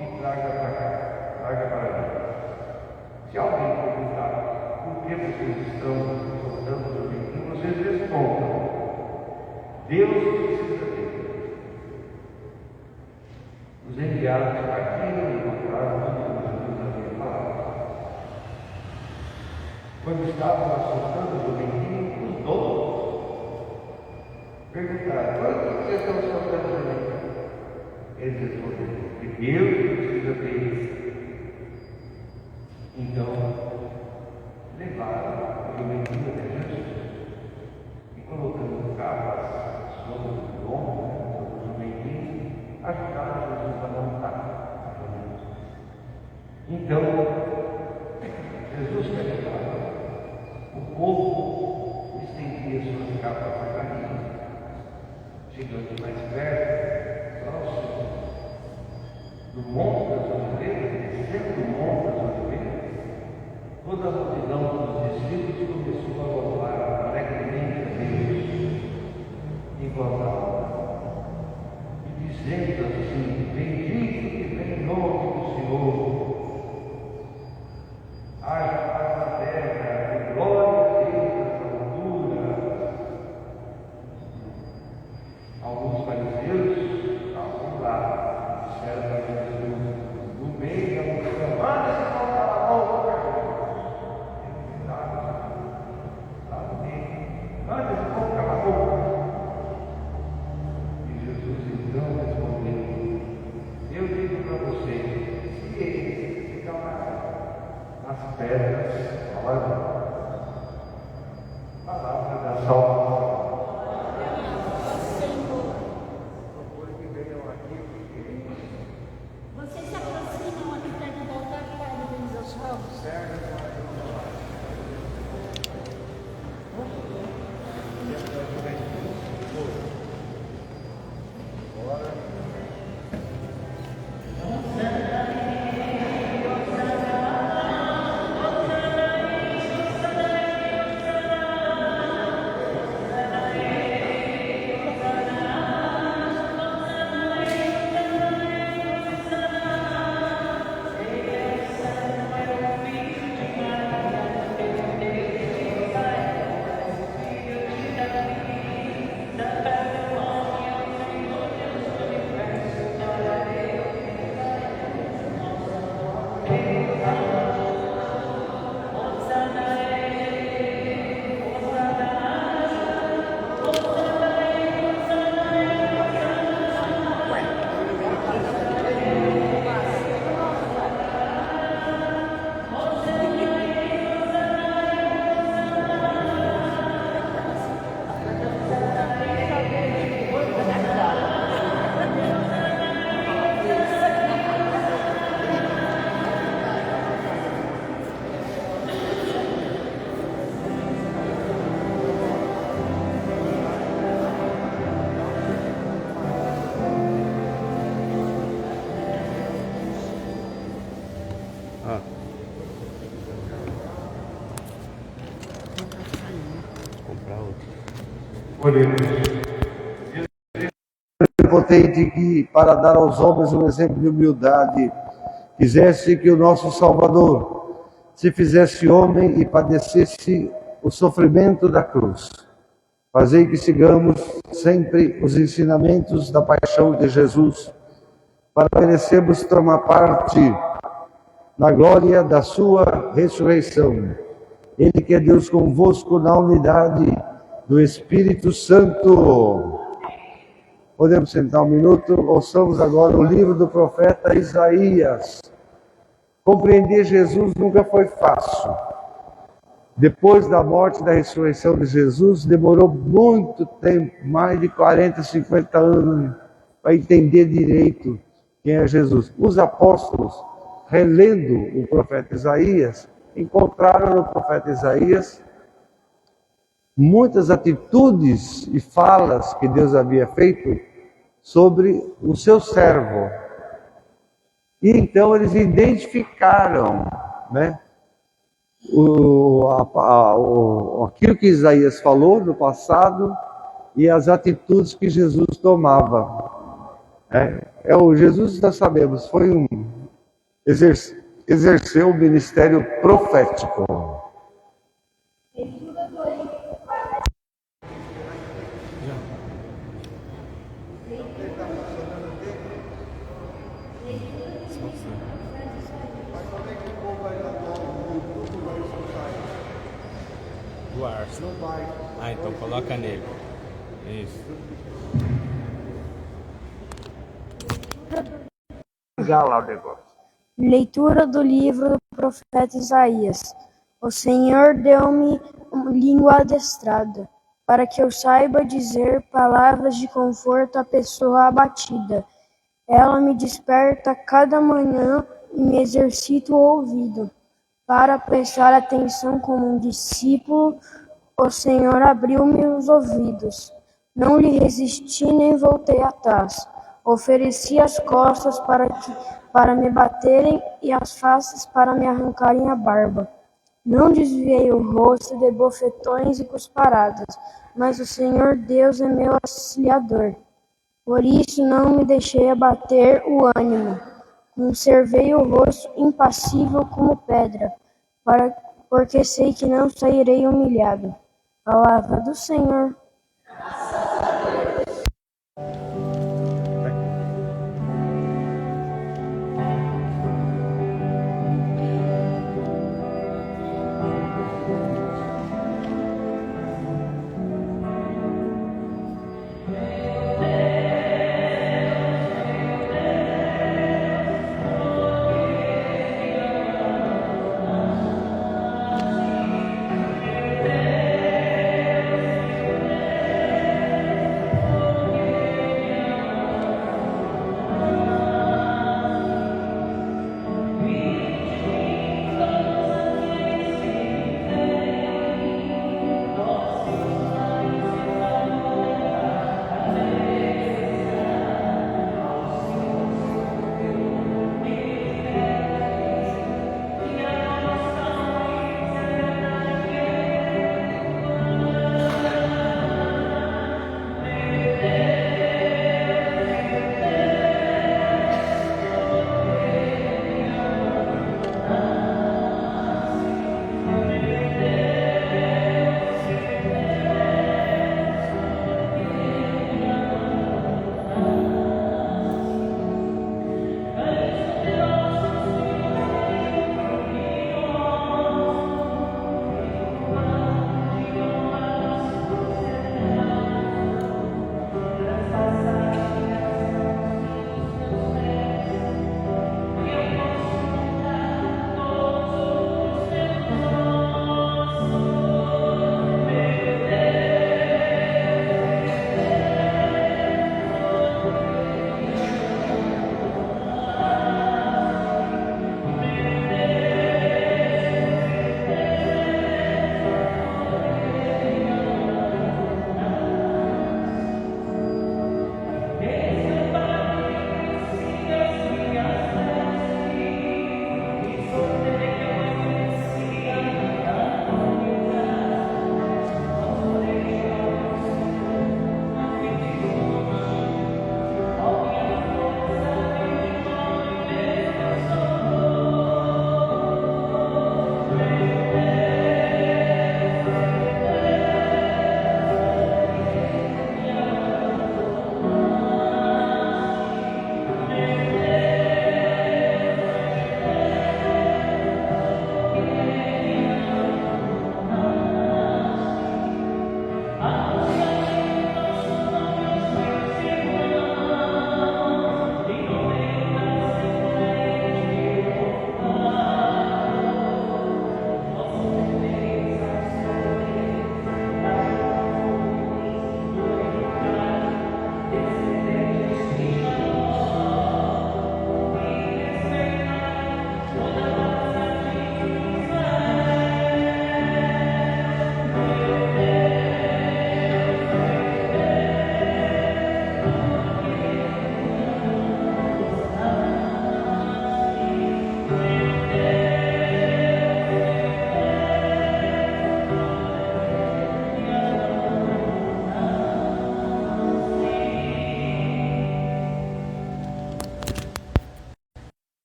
e traga para cá, traga para mim. Se alguém perguntar por que vocês estão soltando o jumentinho, vocês respondam: Deus precisa dele. Os enviados partiram e encontraram tudo que Jesus havia falado. Quando estavam soltando o jumentinho, os donos perguntaram: por que vocês estão soltando o jumentinho? Eles responderam: porque Deus precisa dele. Então, levaram o jumentinho até Jesus e, colocando capas sobre o ombro, sobre o jumentinho, ajudaram Jesus a montar. Então, Jesus caminhava, o povo estendia suas capas na caminho, chegando mais perto, próximo do Monte das Oliveiras, descendo do Monte das Oliveiras, toda a multidão dos discípulos começou a louvar alegremente a Deus em voz alta, e dizendo assim: bendito que vem em nome do Senhor, haja paz na terra, e glória a Deus nas alturas. Alguns fariseus estavam lá, disseram para Jesus, no meio da multidão: manda esse povo calar a boca. Manda esse povo calar a boca. E Jesus então respondeu: eu digo para vocês, se eles se calarem, as pedras falarão. Palavra da salvação. Vocês se aproximam aqui para ele voltar para organizar os fogos? Oremos. Potente que, para dar aos homens um exemplo de humildade, quisesse que o nosso Salvador se fizesse homem e padecesse o sofrimento da cruz. Fazei que sigamos sempre os ensinamentos da paixão de Jesus, para merecermos tomar parte na glória da sua ressurreição. Ele que é Deus convosco na unidade do Espírito Santo. Podemos sentar um minuto? Ouçamos agora o livro do profeta Isaías. Compreender Jesus nunca foi fácil. Depois da morte e da ressurreição de Jesus, demorou muito tempo, mais de 40, 50 anos, para entender direito quem é Jesus. Os apóstolos, relendo o profeta Isaías, encontraram no profeta Isaías muitas atitudes e falas que Deus havia feito sobre o seu servo. E então eles identificaram, né, aquilo que Isaías falou no passado e as atitudes que Jesus tomava. Jesus, nós sabemos, exerceu o ministério profético. Do Arson. Ah, então coloca nele. Isso. Ligar lá o negócio. Leitura do livro do profeta Isaías. O Senhor deu-me língua adestrada, para que eu saiba dizer palavras de conforto à pessoa abatida. Ela me desperta cada manhã e me exercita o ouvido. Para prestar atenção como um discípulo, o Senhor abriu-me os ouvidos. Não lhe resisti nem voltei atrás. Ofereci as costas para me baterem e as faces para me arrancarem a barba. Não desviei o rosto de bofetões e cusparadas, mas o Senhor Deus é meu auxiliador. Por isso não me deixei abater o ânimo. Conservei o rosto impassível como pedra, porque sei que não sairei humilhado. Palavra do Senhor.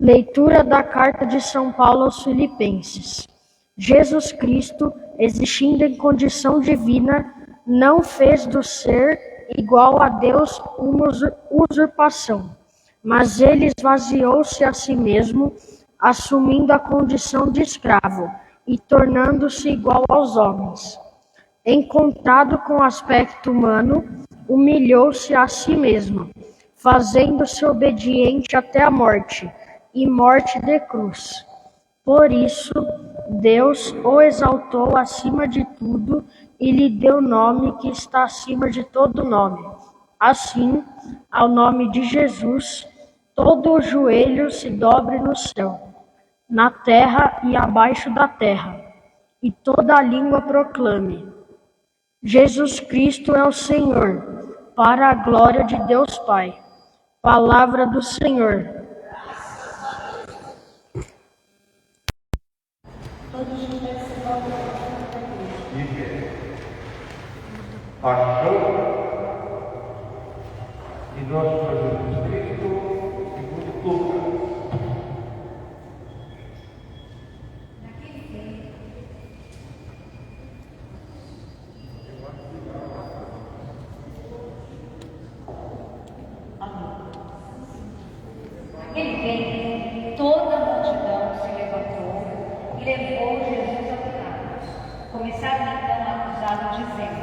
Leitura da Carta de São Paulo aos Filipenses. Jesus Cristo, existindo em condição divina, não fez do ser igual a Deus uma usurpação, mas ele esvaziou-se a si mesmo, assumindo a condição de escravo e tornando-se igual aos homens. Encontrado com aspecto humano, humilhou-se a si mesmo, fazendo-se obediente até a morte, e morte de cruz. Por isso, Deus o exaltou acima de tudo e lhe deu o nome que está acima de todo nome. Assim, ao nome de Jesus, todo o joelho se dobre no céu, na terra e abaixo da terra, e toda a língua proclame: Jesus Cristo é o Senhor, para a glória de Deus Pai. Palavra do Senhor. Paixão de nosso Senhor Jesus Cristo, segundo Lucas. Naquele tempo, toda a multidão se levantou e levou Jesus a Pilatos. Começaram então a acusá-lo, dizendo: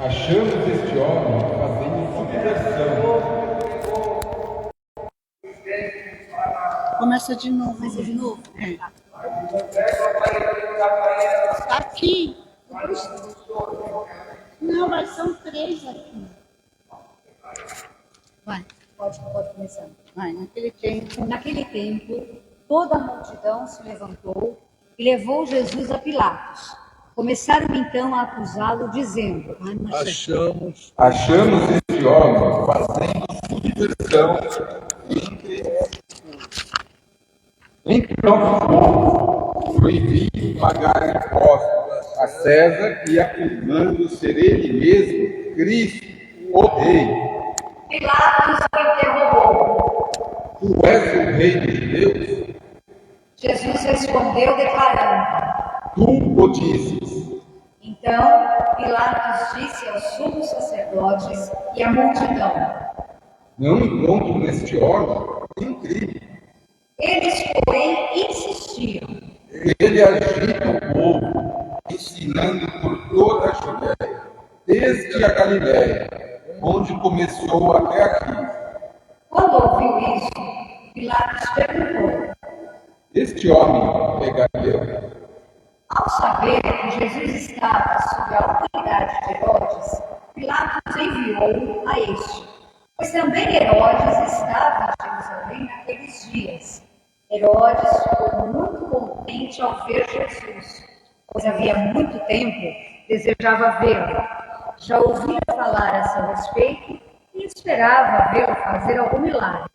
Achamos este homem fazendo subversão. Começa de novo. Aqui. Não, mas são 3 aqui. Vai, pode começar. Vai, Naquele tempo, toda a multidão se levantou e levou Jesus a Pilatos. Começaram então a acusá-lo, dizendo: Achamos este homem fazendo subversão entre nosso povo, proibindo pagar impostos a César e afirmando ser ele mesmo Cristo, o Rei. Pilatos o interrogou. Tu és o Rei dos judeus? Jesus respondeu, declarando: Tu o dizes. Então Pilatos disse aos sumos sacerdotes e à multidão: Não encontro neste homem nenhum crime. Eles, porém, insistiam. Ele agita o povo, ensinando por toda a Judéia, desde a Galiléia, onde começou até aqui. Quando ouviu isso, Pilatos perguntou: Este homem é Galileu. Ao saber que Jesus estava sob a autoridade de Herodes, Pilatos enviou-o a este, pois também Herodes estava em Jerusalém naqueles dias. Herodes ficou muito contente ao ver Jesus, pois havia muito tempo desejava vê-lo. Já ouvira falar a seu respeito e esperava vê-lo fazer algum milagre.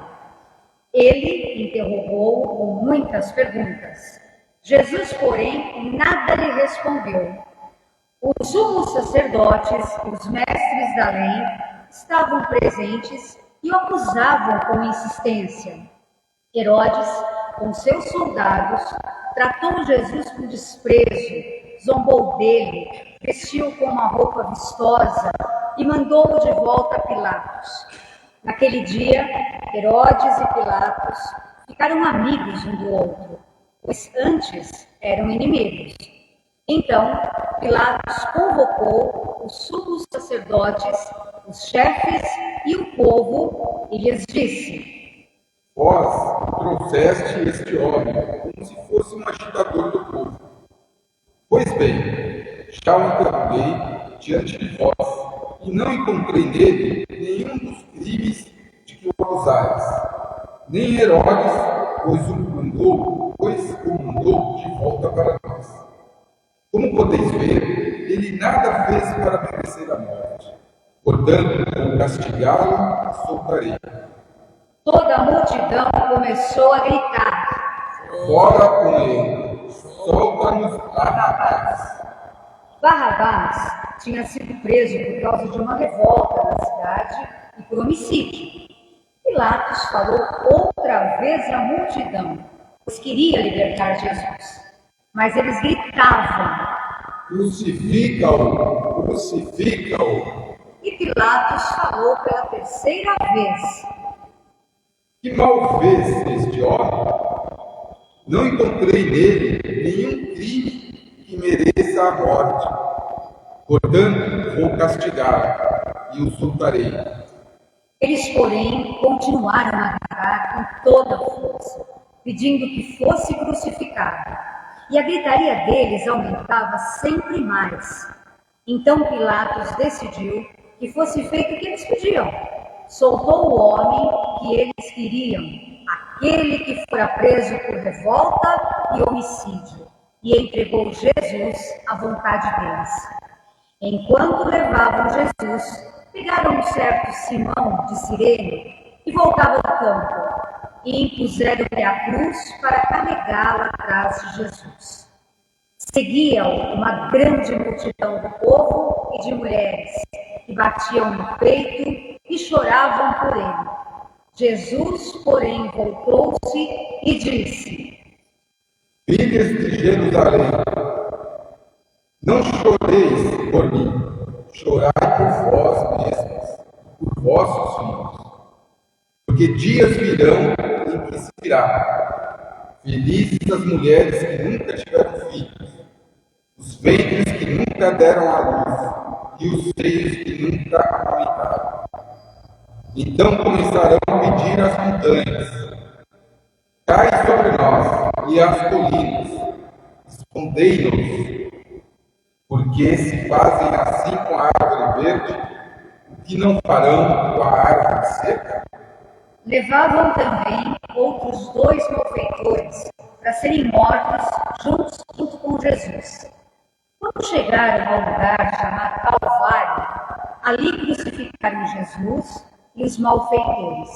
Ele interrogou-o com muitas perguntas. Jesus, porém, nada lhe respondeu. Os sumos sacerdotes e os mestres da lei estavam presentes e o acusavam com insistência. Herodes, com seus soldados, tratou Jesus com desprezo, zombou dele, vestiu com uma roupa vistosa e mandou-o de volta a Pilatos. Naquele dia, Herodes e Pilatos ficaram amigos um do outro, pois antes eram inimigos. Então, Pilatos convocou os sumos sacerdotes, os chefes e o povo e lhes disse: Vós trouxeste este homem como se fosse um agitador do povo. Pois bem, já o interroguei diante de vós e não encontrei nele nenhum dos crimes de que o acusais. Nem Herodes, pois o mandou de volta para nós. Como podeis ver, ele nada fez para merecer a morte. Portanto, vou castigá-lo e soltarei. Toda a multidão começou a gritar: Fora com ele, solta-nos Barrabás. Barrabás tinha sido preso por causa de uma revolta na cidade e por homicídio. Pilatos falou outra vez à multidão, pois queria libertar Jesus. Mas eles gritavam. Crucifica-o, crucifica-o. E Pilatos falou pela terceira vez: Que mal fez este homem? Não encontrei nele nenhum crime que mereça a morte. Portanto, vou castigá-lo e o soltarei. Eles, porém, continuaram a gritar com toda a força, pedindo que fosse crucificado. E a gritaria deles aumentava sempre mais. Então Pilatos decidiu que fosse feito o que eles pediam. Soltou o homem que eles queriam, aquele que fora preso por revolta e homicídio, e entregou Jesus à vontade deles. Enquanto levavam Jesus, pegaram um certo Simão de Cirene, que voltava do campo, e impuseram-lhe a cruz para carregá-la atrás de Jesus. Seguia-o uma grande multidão do povo e de mulheres, que batiam no peito e choravam por ele. Jesus, porém, voltou-se e disse: Filhas de Jerusalém, não choreis por mim, chorai por vós mesmos, por vossos filhos. Porque dias virão em que se dirá: felizes as mulheres que nunca tiveram filhos, os ventres que nunca deram à luz, e os seios que nunca amamentaram. Então começarão a pedir às montanhas: cai sobre nós, e às colinas, escondei-nos. Porque se fazem assim com a árvore verde, o que não farão com a árvore seca? Levavam também outros 2 malfeitores para serem mortos junto com Jesus. Quando chegaram ao lugar chamado Calvário, ali crucificaram Jesus e os malfeitores,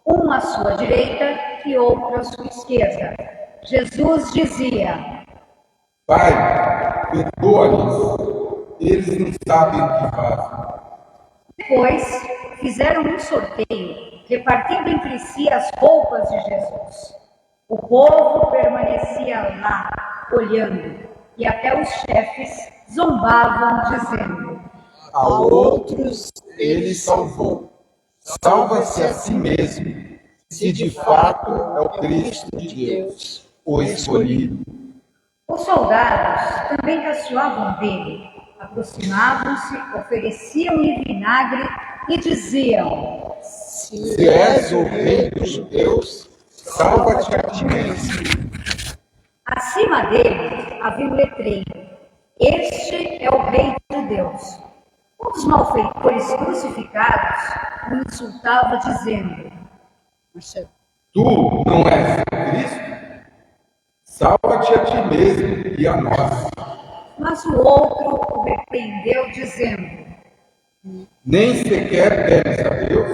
um à sua direita e outro à sua esquerda. Jesus dizia: Pai, perdoa-lhes, eles não sabem o que fazem. Depois fizeram um sorteio, repartindo entre si as roupas de Jesus. O povo permanecia lá, olhando, e até os chefes zombavam, dizendo: A outros ele salvou. Salva-se a si mesmo, se de fato é o Cristo de Deus, o escolhido. Os soldados também caçoavam dele, aproximavam-se, ofereciam-lhe vinagre e diziam: Se és o rei dos judeus, salva-te a ti mesmo. Acima dele havia um letreiro: Este é o Rei de Deus. Um dos malfeitores crucificados o insultava, dizendo: Tu não és o Cristo? Salva-te a ti mesmo e a nós. Mas o outro o repreendeu, dizendo: Nem sequer temes a Deus?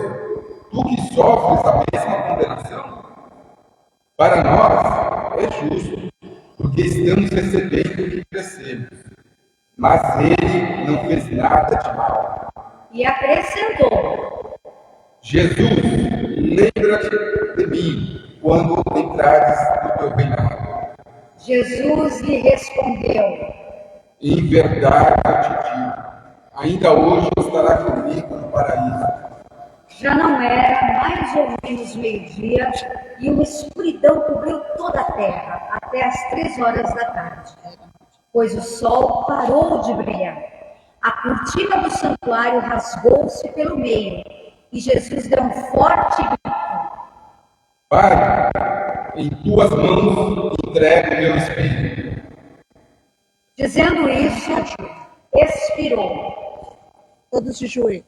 Tu que sofres a mesma condenação? Para nós é justo, porque estamos recebendo o que merecemos. Mas ele não fez nada de mal. E acrescentou: Jesus, lembra-te de mim quando entrares no teu reinado. Jesus lhe respondeu: Em verdade eu te digo, ainda hoje estará comigo no paraíso. Já não era mais ou menos meio-dia, e uma escuridão cobriu toda a terra, até as 3 horas da tarde, pois o sol parou de brilhar. A cortina do santuário rasgou-se pelo meio, e Jesus deu um forte grito: Pai, em tuas mãos entrego o meu espírito. Dizendo isso, expirou. Todos de joelho.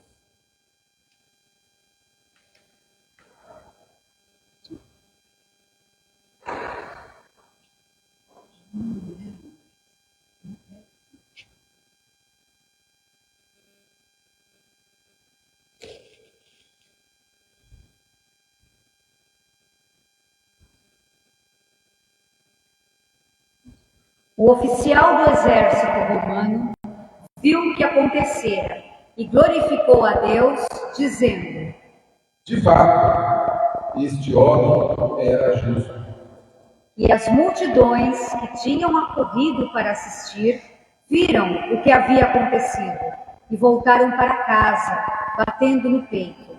O oficial do exército romano viu o que acontecera e glorificou a Deus, dizendo: De fato, este homem era justo. E as multidões que tinham acorrido para assistir viram o que havia acontecido e voltaram para casa, batendo no peito.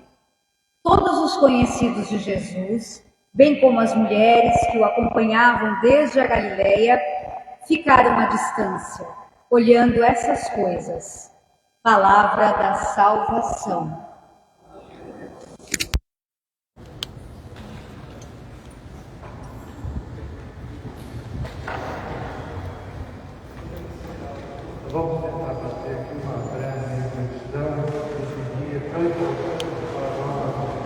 Todos os conhecidos de Jesus, bem como as mulheres que o acompanhavam desde a Galileia, ficaram à distância, olhando essas coisas. Palavra da salvação. Vamos tentar fazer aqui uma breve reflexão desse dia tão importante para nós.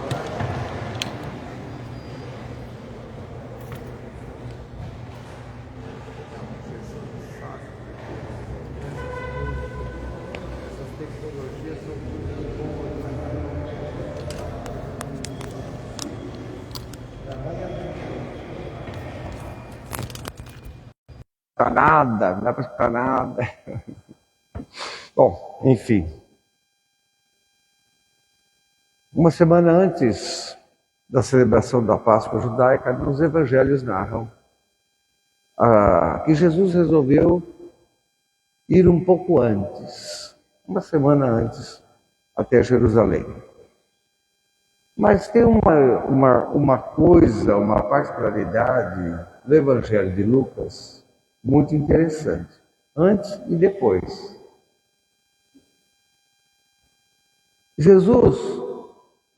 Essas tecnologias são muito boas, Nada, não dá para escutar nada. Bom, enfim. Uma semana antes da celebração da Páscoa judaica, os evangelhos narram que Jesus resolveu ir um pouco antes, uma semana antes, até Jerusalém. Mas tem uma coisa, uma particularidade do Evangelho de Lucas muito interessante, antes e depois. Jesus,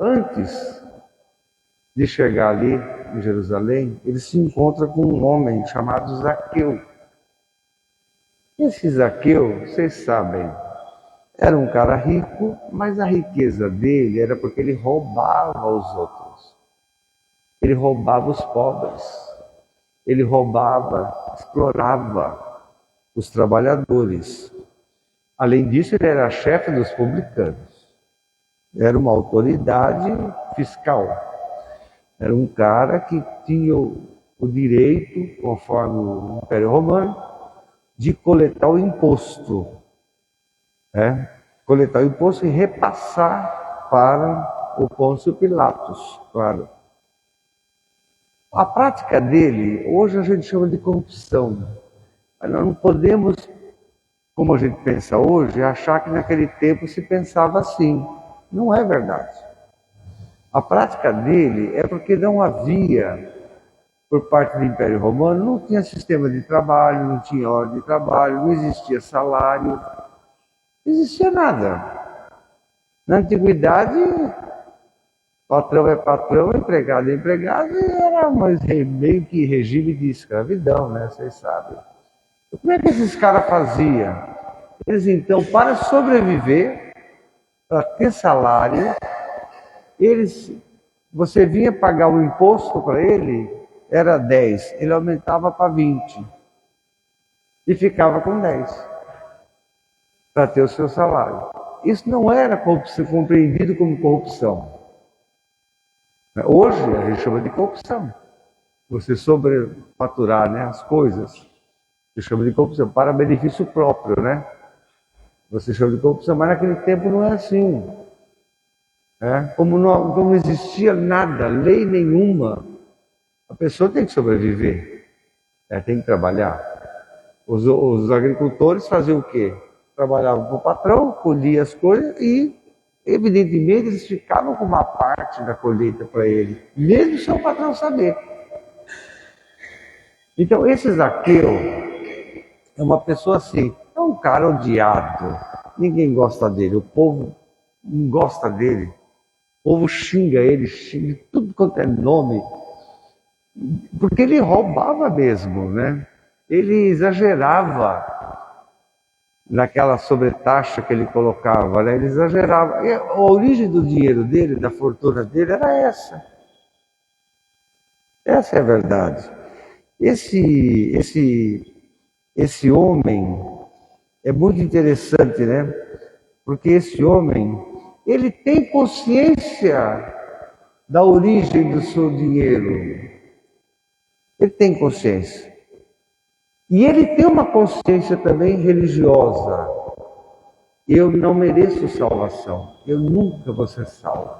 antes de chegar ali em Jerusalém, ele se encontra com um homem chamado Zaqueu. Esse Zaqueu, vocês sabem, era um cara rico, mas a riqueza dele era porque ele roubava os outros. Ele roubava os pobres. Ele roubava, explorava os trabalhadores. Além disso, ele era chefe dos publicanos. Era uma autoridade fiscal. Era um cara que tinha o direito, conforme o Império Romano, de coletar o imposto. Coletar o imposto e repassar para o Pôncio Pilatos, claro. A prática dele, hoje a gente chama de corrupção. Mas nós não podemos, como a gente pensa hoje, achar que naquele tempo se pensava assim. Não é verdade. A prática dele é porque não havia, por parte do Império Romano, não tinha sistema de trabalho, não tinha ordem de trabalho, não existia salário, não existia nada. Na antiguidade, patrão é patrão, empregado é empregado, e era meio que regime de escravidão, né? Vocês sabem. Como é que esses caras faziam? Eles então, para sobreviver, para ter salário, você vinha pagar o imposto para ele, era 10, ele aumentava para 20 e ficava com 10 para ter o seu salário. Isso não era compreendido como corrupção. Hoje a gente chama de corrupção. Você sobrefaturar, né, as coisas, você chama de corrupção para benefício próprio, né? Você chama de corrupção, mas naquele tempo não é assim. Como não existia nada, lei nenhuma, a pessoa tem que sobreviver, tem que trabalhar. Os agricultores faziam o quê? Trabalhavam para o patrão, colhiam as coisas e, evidentemente, eles ficavam com uma parte da colheita para ele, mesmo sem o patrão saber. Então, esse Zaqueu é uma pessoa assim, é um cara odiado, ninguém gosta dele, o povo não gosta dele. O povo xinga ele, xinga tudo quanto é nome, porque ele roubava mesmo, né? Ele exagerava naquela sobretaxa que ele colocava, né? Ele exagerava. E a origem do dinheiro dele, da fortuna dele, era essa. Essa é a verdade. Esse homem é muito interessante, né? Porque esse homem, ele tem consciência da origem do seu dinheiro. Ele tem consciência. E ele tem uma consciência também religiosa. Eu não mereço salvação. Eu nunca vou ser salvo.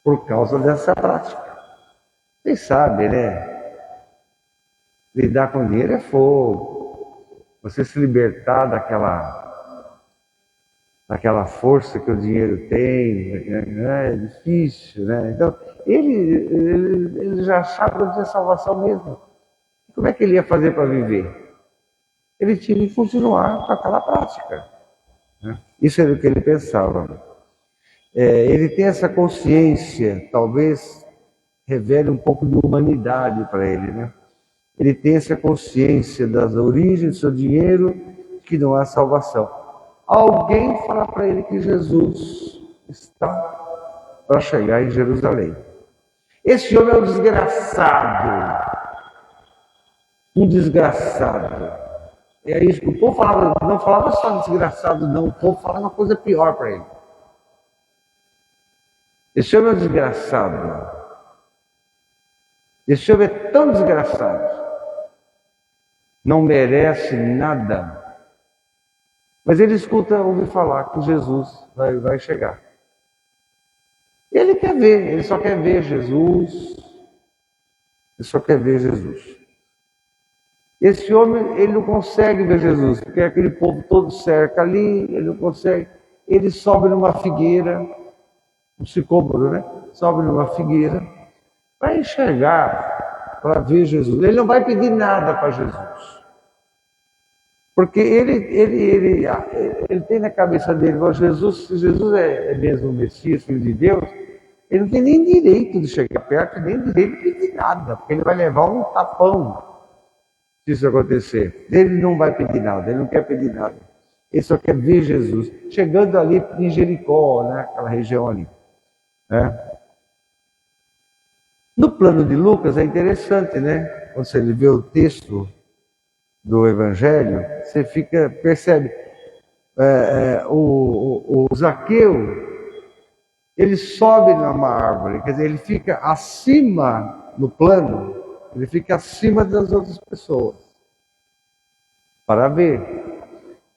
Por causa dessa prática. Vocês sabem, né? Lidar com dinheiro é fogo. Você se libertar daquela força que o dinheiro tem, é difícil, né? Então, ele já achava que não tinha salvação mesmo. Como é que ele ia fazer para viver? Ele tinha que continuar com aquela prática. Né? Isso era o que ele pensava. Ele tem essa consciência, talvez revele um pouco de humanidade para ele, né? Ele tem essa consciência das origens do seu dinheiro, que não há salvação. Alguém fala para ele que Jesus está para chegar em Jerusalém. Esse homem é um desgraçado. Um desgraçado. É isso que o povo falava, não falava só desgraçado, não. O povo falava uma coisa pior para ele. Esse homem é um desgraçado. Esse homem é tão desgraçado. Não merece nada. Mas ele ouve falar que Jesus vai chegar. Ele quer ver, ele só quer ver Jesus. Ele só quer ver Jesus. Esse homem, ele não consegue ver Jesus, porque aquele povo todo cerca ali, ele não consegue. Ele sobe numa figueira, um sicômoro, né? Sobe numa figueira para enxergar, para ver Jesus. Ele não vai pedir nada para Jesus. Porque ele tem na cabeça dele, se Jesus é mesmo o Messias, Filho de Deus, ele não tem nem direito de chegar perto, nem direito de pedir nada, porque ele vai levar um tapão se isso acontecer. Ele não vai pedir nada, ele não quer pedir nada. Ele só quer ver Jesus. Chegando ali em Jericó, né, aquela região ali. Né? No plano de Lucas é interessante, né? Quando você vê o texto do Evangelho, você percebe, o Zaqueu, ele sobe numa árvore, quer dizer, ele fica acima no plano, ele fica acima das outras pessoas, para ver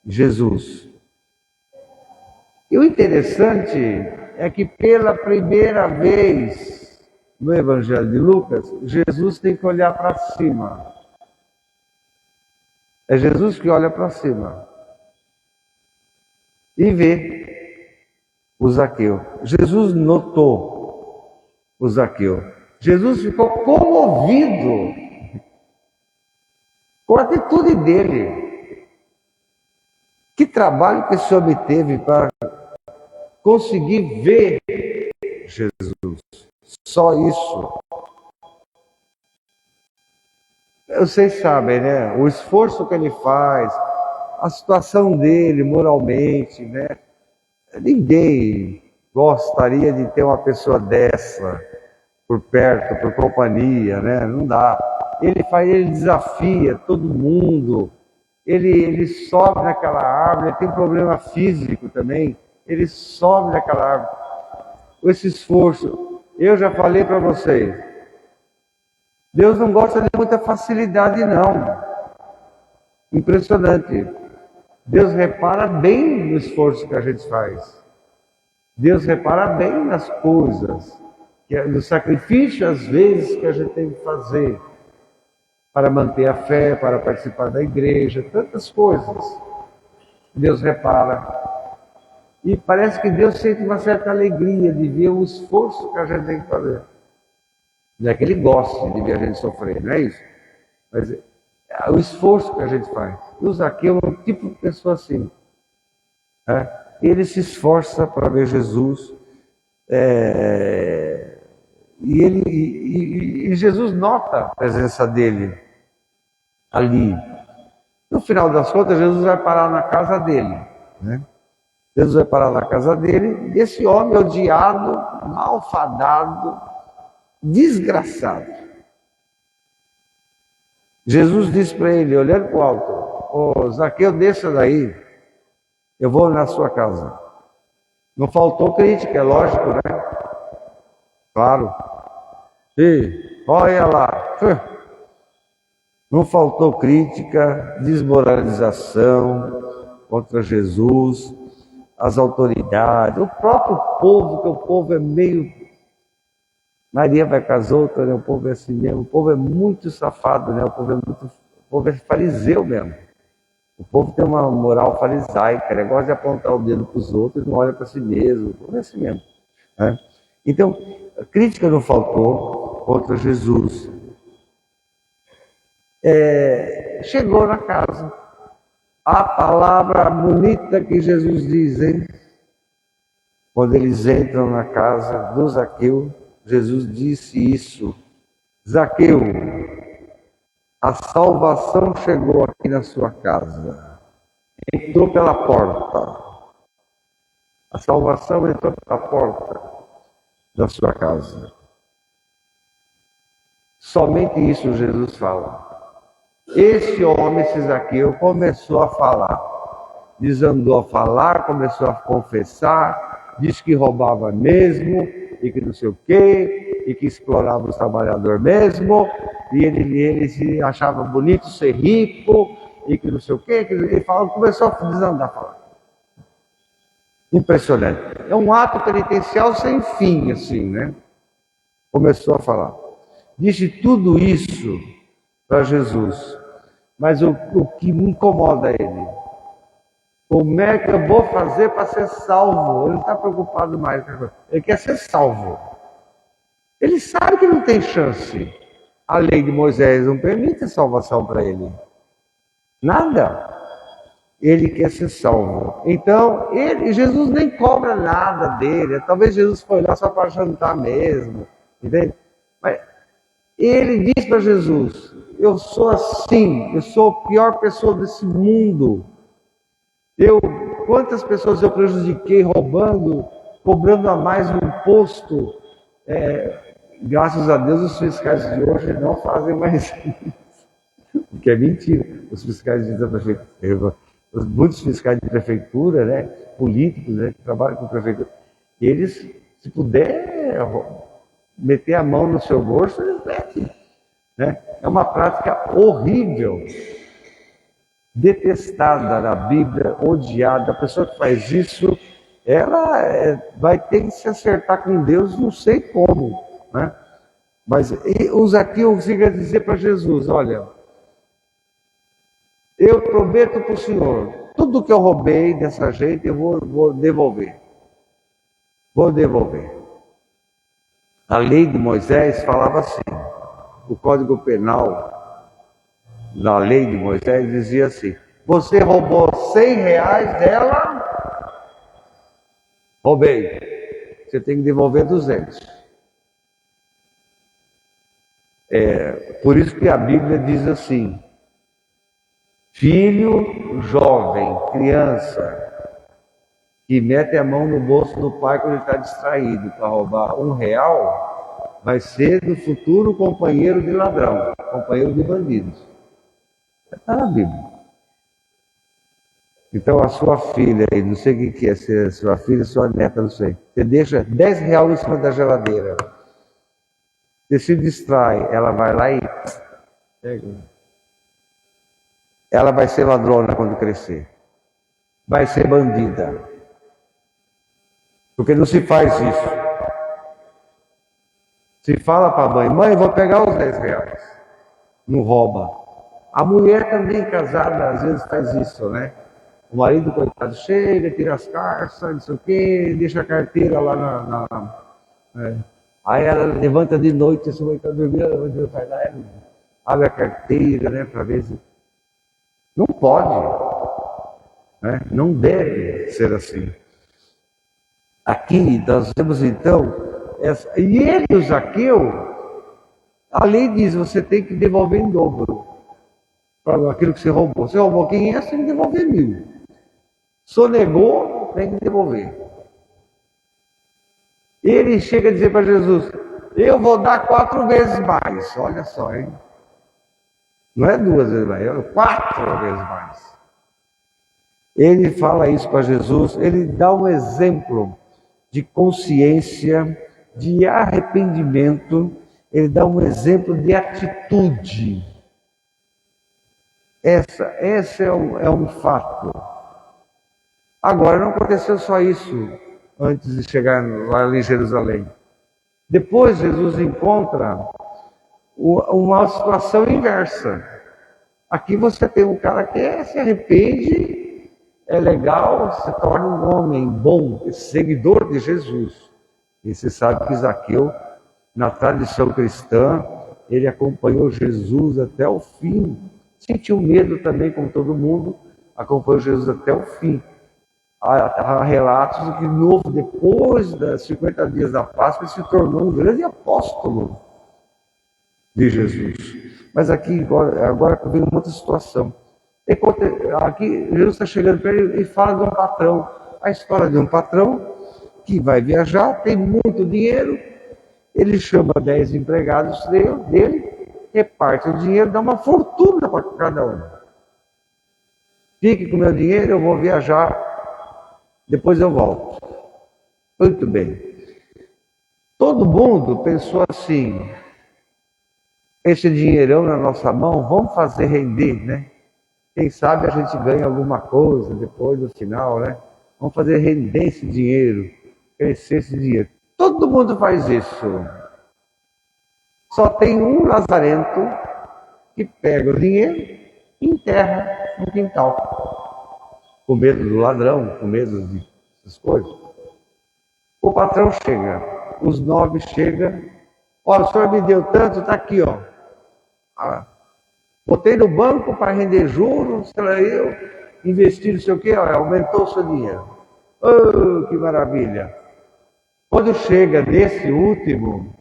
Jesus. E o interessante é que pela primeira vez no Evangelho de Lucas, Jesus tem que olhar para cima. É Jesus que olha para cima e vê o Zaqueu. Jesus notou o Zaqueu. Jesus ficou comovido com a atitude dele. Que trabalho que esse homem teve para conseguir ver Jesus. Só isso. Vocês sabem, né? O esforço que ele faz, a situação dele moralmente, né? Ninguém gostaria de ter uma pessoa dessa por perto, por companhia, né? Não dá. Ele desafia todo mundo. Ele sobe naquela árvore, ele tem problema físico também. Ele sobe naquela árvore. Com esse esforço, eu já falei para vocês. Deus não gosta de muita facilidade, não. Impressionante. Deus repara bem no esforço que a gente faz. Deus repara bem nas coisas, no sacrifício, às vezes, que a gente tem que fazer para manter a fé, para participar da igreja, tantas coisas. Deus repara. E parece que Deus sente uma certa alegria de ver o esforço que a gente tem que fazer. Não é que ele goste de ver a gente sofrer, não é isso? Mas é o esforço que a gente faz. E o Zaqueu é um tipo de pessoa assim. Né? Ele se esforça para ver Jesus. E Jesus nota a presença dele ali. No final das contas, Jesus vai parar na casa dele. Né? Jesus vai parar na casa dele. E esse homem odiado, malfadado, desgraçado. Jesus disse para ele, olhando para o alto: "Ô Zaqueu, desça daí, eu vou na sua casa." Não faltou crítica, é lógico, né? Claro. E olha lá. Não faltou crítica, desmoralização contra Jesus, as autoridades, o próprio povo, que o povo é meio... Maria vai com as outras, né? O povo é assim mesmo, o povo é muito safado, né? O povo é fariseu mesmo. O povo tem uma moral farisaica, gosta de apontar o dedo para os outros e não olha para si mesmo, o povo é assim mesmo. Né? Então, a crítica não faltou contra Jesus. Chegou na casa. A palavra bonita que Jesus diz, hein? Quando eles entram na casa do Zaqueu, Jesus disse isso: Zaqueu, a salvação chegou aqui na sua casa. Entrou pela porta. A salvação entrou pela porta da sua casa. Somente isso Jesus fala. Esse homem, esse Zaqueu, começou a falar. Desandou a falar, começou a confessar, disse que roubava mesmo, e que não sei o quê, e que explorava os trabalhadores mesmo, e ele se achava bonito ser rico, e que não sei o quê, ele falava, começou a desandar a falar. Impressionante. É um ato penitencial sem fim, assim, né? Começou a falar. Disse tudo isso para Jesus. Mas o que me incomoda ele, como é que eu vou fazer para ser salvo? Ele não está preocupado mais. Ele quer ser salvo. Ele sabe que não tem chance. A lei de Moisés não permite salvação para ele. Nada. Ele quer ser salvo. Então, Jesus nem cobra nada dele. Talvez Jesus foi lá só para jantar mesmo. Entende? Mas ele diz para Jesus: eu sou assim, eu sou a pior pessoa desse mundo. Quantas pessoas eu prejudiquei roubando, cobrando a mais um imposto. Graças a Deus os fiscais de hoje não fazem mais isso. O que é mentira. Os fiscais da prefeitura, muitos fiscais de prefeitura, né, políticos, né, que trabalham com prefeitura, eles, se puder meter a mão no seu bolso, eles metem. Né? É uma prática horrível, detestada na Bíblia, odiada. A pessoa que faz isso, ela vai ter que se acertar com Deus, não sei como. Né? Mas o Zaqueu chega a dizer para Jesus: olha, eu prometo para o Senhor, tudo que eu roubei dessa gente, eu vou devolver. Vou devolver. A lei de Moisés falava assim. O Código Penal, na lei de Moisés, dizia assim: você roubou R$100 dela, roubei. Você tem que devolver 200. Por isso que a Bíblia diz assim: filho jovem, criança, que mete a mão no bolso do pai quando ele está distraído para roubar R$1, vai ser do futuro companheiro de ladrão, companheiro de bandidos. Está na Bíblia. Então a sua filha, não sei o que é, se é sua filha, sua neta, não sei. Você deixa R$10 em cima da geladeira. Você se distrai, ela vai lá e pega. Ela vai ser ladrona quando crescer. Vai ser bandida. Porque não se faz isso. Se fala para a mãe, eu vou pegar os R$10. Não rouba. A mulher também casada, às vezes faz isso, né? O marido, coitado, chega, tira as cartas, não sei o quê, deixa a carteira lá Aí ela levanta de noite, se vai estar dormindo, ela vai lá, abre a carteira, né, para ver se... Não pode. Né? Não deve ser assim. Aqui nós temos então... E ele, o Zaqueu, a lei diz, você tem que devolver em dobro para aquilo que você roubou. Você roubou 500, tem que devolver 1.000. Sonegou, tem que devolver. Ele chega a dizer para Jesus: eu vou dar 4 vezes mais. Olha só, hein? Não é 2 vezes mais, é 4 vezes mais. Ele fala isso para Jesus, ele dá um exemplo de consciência, de arrependimento, ele dá um exemplo de atitude. Esse é um fato. Agora, não aconteceu só isso antes de chegar lá em Jerusalém. Depois, Jesus encontra uma situação inversa. Aqui você tem um cara que se arrepende, é legal, se torna um homem bom, seguidor de Jesus. E você sabe que Zaqueu, na tradição cristã, ele acompanhou Jesus até o fim. Sentiu medo também, como todo mundo, acompanhou Jesus até o fim. Há relatos de que, novo, depois das 50 dias da Páscoa, ele se tornou um grande apóstolo de Jesus. Mas aqui, agora vem uma outra situação. Aqui, Jesus está chegando para ele e fala de um patrão. A história de um patrão que vai viajar, tem muito dinheiro, ele chama 10 empregados dele, reparte o dinheiro, dá uma fortuna para cada um. Fique com o meu dinheiro, eu vou viajar, depois eu volto. Muito bem. Todo mundo pensou assim, esse dinheirão na nossa mão, vamos fazer render, né? Quem sabe a gente ganha alguma coisa depois, no final, né? Vamos fazer render esse dinheiro, crescer esse dinheiro. Todo mundo faz isso. Só tem um lazarento que pega o dinheiro e enterra no quintal. Com medo do ladrão, com medo dessas coisas. O patrão chega, os 9 chegam. Olha, o senhor me deu tanto, está aqui, ó. Botei no banco para render juros, eu investi não sei o quê, ó, aumentou o seu dinheiro. Oh, que maravilha! Quando chega nesse último,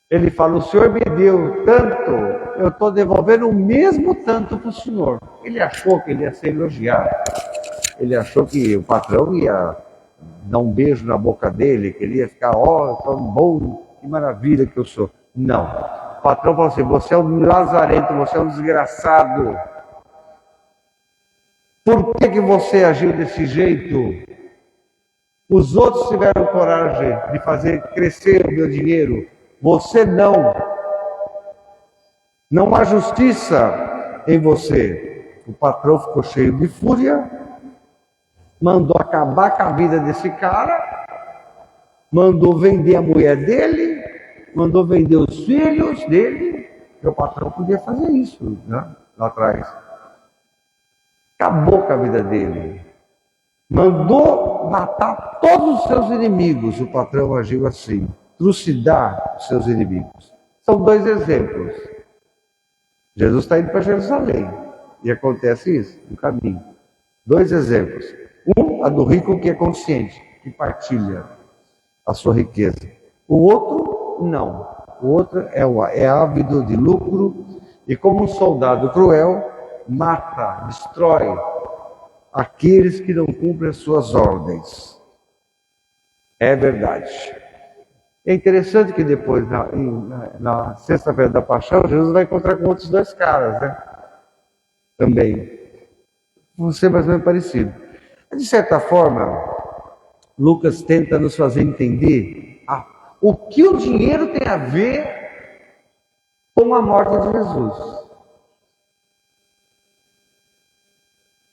ele fala, o senhor me deu tanto, eu estou devolvendo o mesmo tanto para o senhor. Ele achou que ele ia ser elogiado. Ele achou que o patrão ia dar um beijo na boca dele, que ele ia ficar, ó, tão bom, que maravilha que eu sou. Não. O patrão falou assim, você é um lazarento, você é um desgraçado. Por que você agiu desse jeito? Os outros tiveram coragem de fazer crescer o meu dinheiro. Você não. Não há justiça em você. O patrão ficou cheio de fúria, mandou acabar com a vida desse cara, mandou vender a mulher dele, mandou vender os filhos dele, que o patrão podia fazer isso, né? Lá atrás. Acabou com a vida dele. Mandou matar todos os seus inimigos. O patrão agiu assim. Trucidar os seus inimigos. São 2 exemplos. Jesus está indo para Jerusalém. E acontece isso no caminho. 2 exemplos. Um, a do rico que é consciente, que partilha a sua riqueza. O outro, não. O outro é ávido de lucro e, como um soldado cruel, mata, destrói aqueles que não cumprem as suas ordens. É verdade. É interessante que depois, na sexta-feira da paixão, Jesus vai encontrar com outros 2 caras, né? Também. Vão ser mais ou menos parecido. De certa forma, Lucas tenta nos fazer entender o que o dinheiro tem a ver com a morte de Jesus.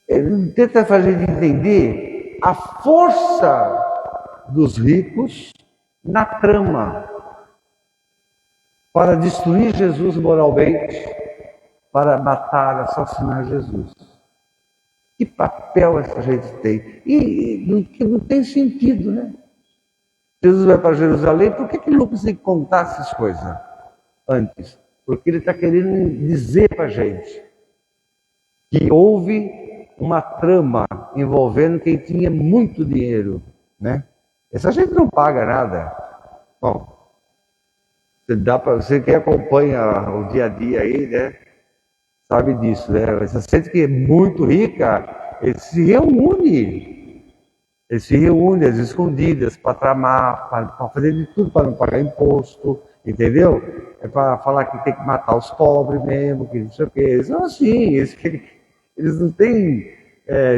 Ele tenta fazer entender a força dos ricos na trama para destruir Jesus moralmente, para matar, assassinar Jesus. Que papel essa gente tem? E não tem sentido, né? Jesus vai para Jerusalém, por que Lucas tem que contar essas coisas antes? Porque ele está querendo dizer para a gente que houve uma trama envolvendo quem tinha muito dinheiro, né? Essa gente não paga nada. Bom, você que acompanha o dia a dia aí, né? Sabe disso, né? Essa gente que é muito rica, ele se reúne às escondidas para tramar, para fazer de tudo para não pagar imposto, entendeu? É para falar que tem que matar os pobres mesmo, que não sei o quê. Eles são assim, eles não têm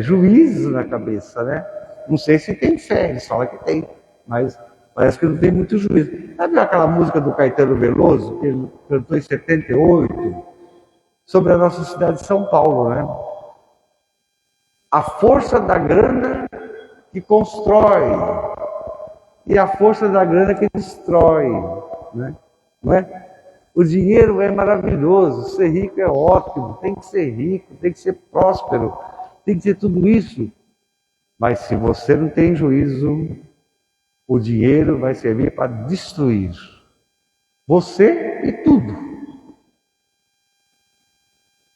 juízo na cabeça, né? Não sei se tem fé, eles falam que tem, mas parece que não tem muito juízo. Sabe aquela música do Caetano Veloso, que ele cantou em 78? sobre a nossa cidade de São Paulo, né? A força da grana que constrói e a força da grana que destrói, né? Não é? O dinheiro é maravilhoso, ser rico é ótimo, tem que ser rico, tem que ser próspero, tem que ser tudo isso. Mas se você não tem juízo, o dinheiro vai servir para destruir você e tudo.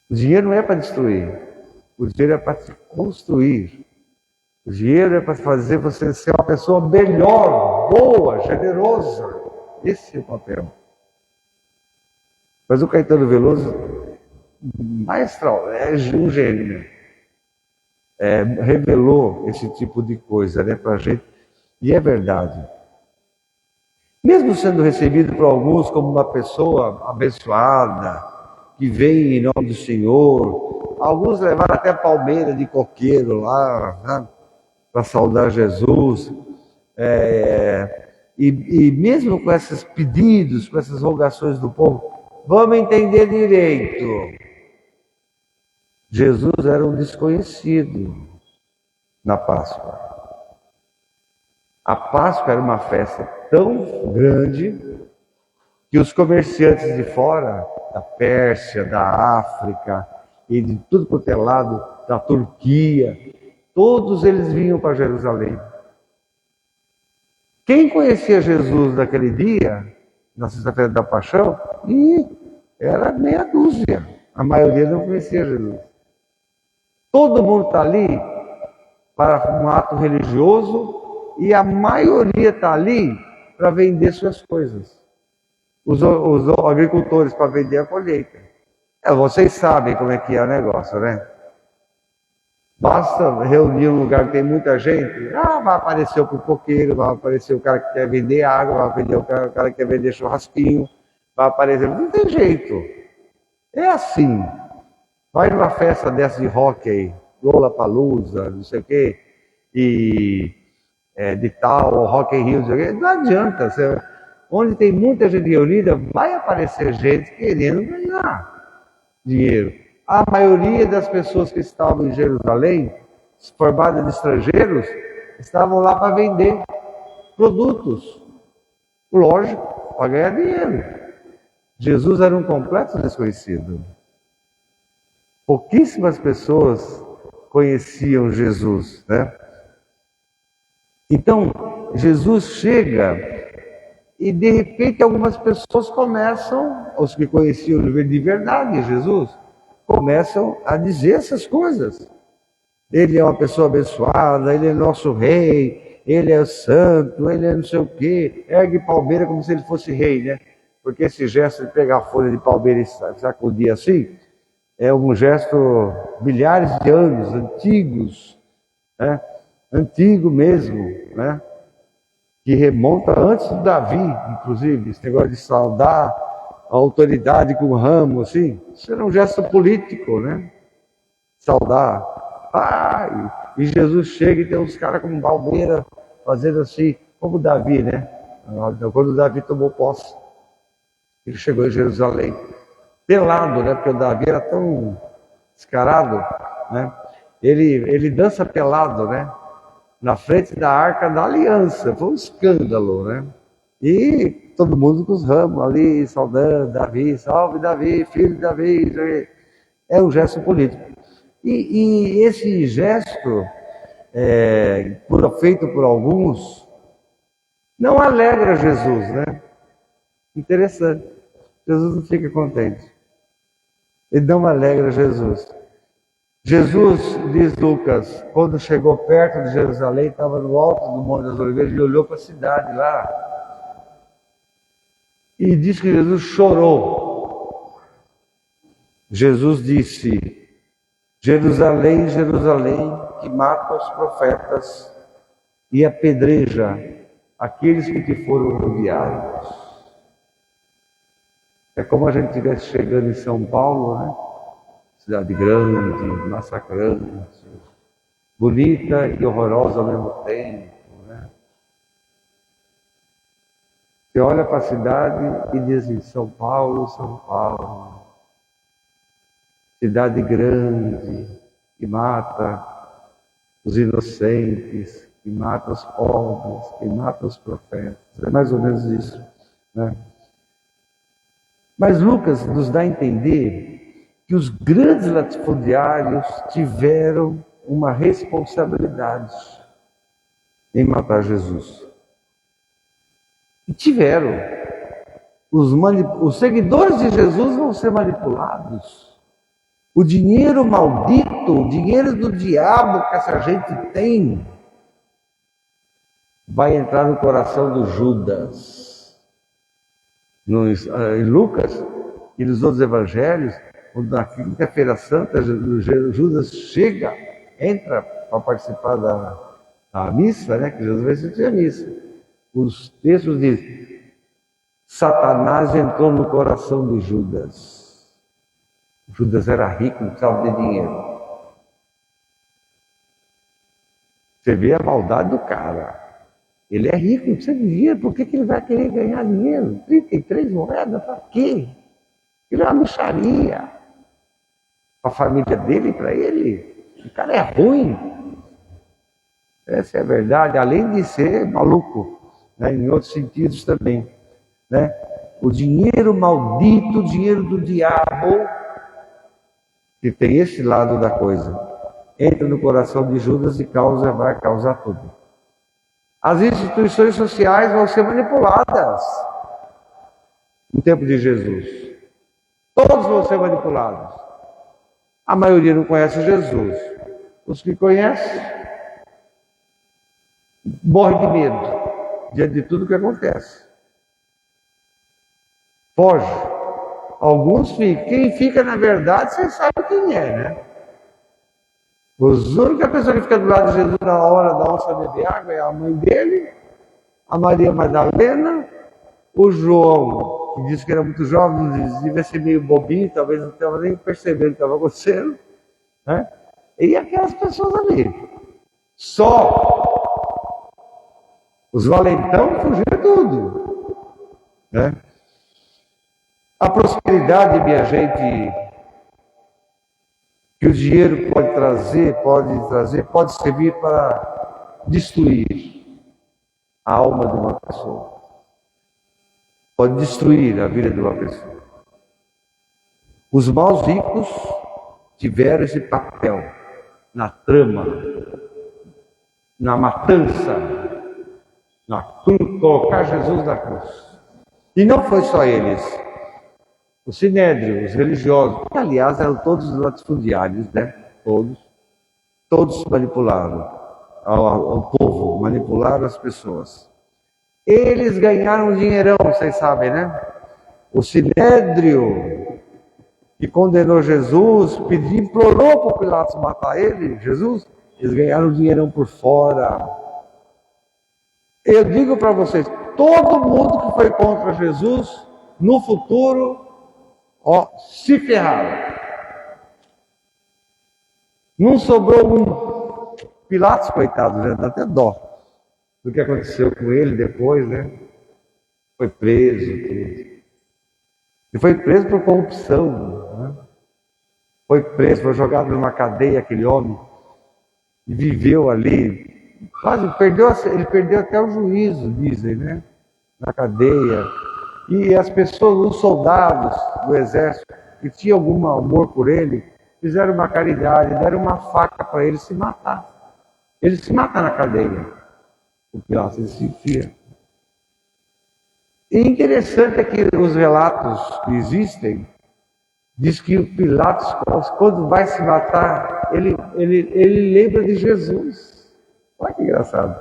O dinheiro não é para destruir, o dinheiro é para te construir. O dinheiro é para fazer você ser uma pessoa melhor, boa, generosa. Esse é o papel. Mas o Caetano Veloso, maestral, é um gênio. Revelou esse tipo de coisa, né, para a gente. E é verdade. Mesmo sendo recebido por alguns como uma pessoa abençoada, que vem em nome do Senhor, alguns levaram até palmeira de coqueiro lá, né, para saudar Jesus. E mesmo com esses pedidos, com essas rogações do povo, vamos entender direito. Jesus era um desconhecido na Páscoa. A Páscoa era uma festa tão grande que os comerciantes de fora, da Pérsia, da África e de tudo quanto é lado, da Turquia, todos eles vinham para Jerusalém. Quem conhecia Jesus naquele dia, na sexta-feira da Paixão, era meia dúzia. A maioria não conhecia Jesus. Todo mundo está ali para um ato religioso e a maioria está ali para vender suas coisas. Os agricultores para vender a colheita. Vocês sabem como é que é o negócio, né? Basta reunir um lugar que tem muita gente, vai aparecer o pipoqueiro, vai aparecer o cara que quer vender água, vai aparecer o cara que quer vender churrasquinho, vai aparecer... Não tem jeito. É assim. Vai numa festa dessa de hóquei, Lollapalooza, não sei o quê, e de tal, Rock in Rio, não sei o quê, não adianta. Onde tem muita gente reunida, vai aparecer gente querendo ganhar dinheiro. A maioria das pessoas que estavam em Jerusalém, formadas de estrangeiros, estavam lá para vender produtos. Lógico, para ganhar dinheiro. Jesus era um completo desconhecido. Pouquíssimas pessoas conheciam Jesus, né? Então, Jesus chega e de repente algumas pessoas começam, os que conheciam de verdade Jesus, começam a dizer essas coisas. Ele é uma pessoa abençoada, ele é nosso rei, ele é santo, ele é não sei o quê. Ergue palmeira como se ele fosse rei, né? Porque esse gesto de pegar a folha de palmeira e sacudir assim, é um gesto milhares de anos, antigos, né? Antigo mesmo, né? Que remonta antes de Davi, inclusive, esse negócio de saudar a autoridade com o ramo, assim, isso era um gesto político, né? Saudar. E Jesus chega e tem uns caras com palmeira fazendo assim, como Davi, né? Quando Davi tomou posse, ele chegou em Jerusalém, pelado, né? Porque o Davi era tão descarado, né? Ele dança pelado, né? Na frente da Arca da Aliança, foi um escândalo, né? E todo mundo com os ramos ali, saudando Davi, salve Davi, filho de Davi. É um gesto político. E esse gesto, feito por alguns, não alegra Jesus, né? Interessante. Jesus não fica contente. Ele não alegra Jesus. Jesus, diz Lucas, quando chegou perto de Jerusalém, estava no alto do Monte das Oliveiras, ele olhou para a cidade lá. E diz que Jesus chorou. Jesus disse: Jerusalém, Jerusalém, que mata os profetas e apedreja aqueles que te foram enviados. É como a gente estivesse chegando em São Paulo, né? Cidade grande, massacrante, bonita e horrorosa ao mesmo tempo, né? Você olha para a cidade e diz assim, São Paulo, São Paulo. cidade grande, que mata os inocentes, que mata os pobres, que mata os profetas. É mais ou menos isso, né? Mas Lucas nos dá a entender que os grandes latifundiários tiveram uma responsabilidade em matar Jesus. E tiveram. Os seguidores de Jesus vão ser manipulados. O dinheiro maldito, o dinheiro do diabo que essa gente tem, vai entrar no coração do Judas. Em Lucas e nos outros evangelhos, na quinta-feira santa, Judas chega, entra para participar da missa, né? Que Jesus vai assistir a missa. Os textos dizem: Satanás entrou no coração de Judas. Judas era rico, não precisava de dinheiro. Você vê a maldade do cara. Ele é rico, não precisa de dinheiro. Por que ele vai querer ganhar dinheiro? 33 moedas, para quê? Ele é uma mixaria. Para a família dele e para ele. O cara é ruim. Essa é a verdade, além de ser maluco, né? Em outros sentidos também, né? O dinheiro maldito, o dinheiro do diabo, que tem esse lado da coisa, entra no coração de Judas e vai causar tudo. As instituições sociais vão ser manipuladas no tempo de Jesus. Todos vão ser manipulados. A maioria não conhece Jesus. Os que conhecem morrem de medo diante de tudo que acontece. Foge. Alguns ficam. Quem fica, na verdade, você sabe quem é, né? A única pessoa que fica do lado de Jesus na hora da onça beber água é a mãe dele, a Maria Madalena, o João, que disse que era muito jovem, devia ser meio bobinho, talvez não estava nem percebendo o que estava acontecendo, né? E aquelas pessoas ali. Só os valentão fugiram tudo, né? A prosperidade, minha gente, que o dinheiro pode servir para destruir a alma de uma pessoa. Pode destruir a vida de uma pessoa. Os maus ricos tiveram esse papel na trama, na matança, na cruz, colocar Jesus na cruz. E não foi só eles. O Sinédrio, os religiosos, que aliás eram todos latifundiários, né? Todos manipularam ao povo, manipularam as pessoas. Eles ganharam um dinheirão, vocês sabem, né? O Sinédrio, que condenou Jesus, implorou para Pilatos matar ele, Jesus, eles ganharam um dinheirão por fora. Eu digo para vocês, todo mundo que foi contra Jesus, no futuro, se ferraram. Não sobrou um. Pilatos, coitado, né? Dá até dó do que aconteceu com ele depois, né? Foi preso, tudo. E foi preso por corrupção, né? Foi preso, foi jogado numa cadeia, aquele homem, e viveu ali. Quase ele perdeu até o juízo, dizem, né? Na cadeia. E as pessoas, os soldados do exército, que tinham algum amor por ele, fizeram uma caridade, deram uma faca para ele se matar. Ele se mata na cadeia. O Pilatos, ele se enfia. E interessante é que os relatos que existem, diz que o Pilatos, quando vai se matar, ele lembra de Jesus. Olha que engraçado.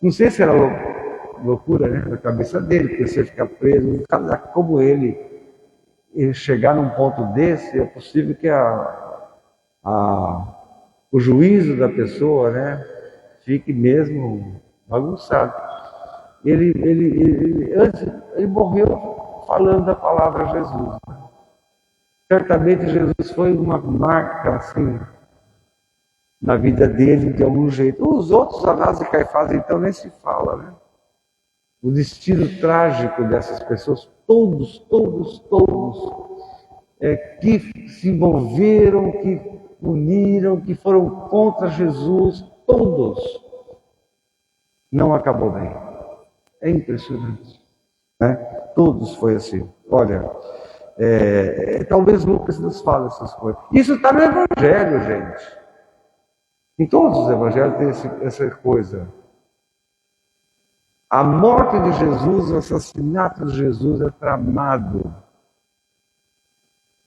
Não sei se era loucura, né, na cabeça dele, porque você fica preso, um cara como ele chegar num ponto desse, é possível que o juízo da pessoa, né, fique mesmo bagunçado. Ele morreu falando da palavra Jesus. Certamente Jesus foi uma marca assim na vida dele de algum jeito. Os outros, Anás e Caifás, então nem se fala, né? O destino trágico dessas pessoas, todos, que se envolveram, que uniram, que foram contra Jesus, todos, não acabou bem. É impressionante, né? Todos foi assim. Olha, talvez Lucas nos fale essas coisas. Isso está no Evangelho, gente. Em todos os Evangelhos tem essa coisa. A morte de Jesus, o assassinato de Jesus é tramado,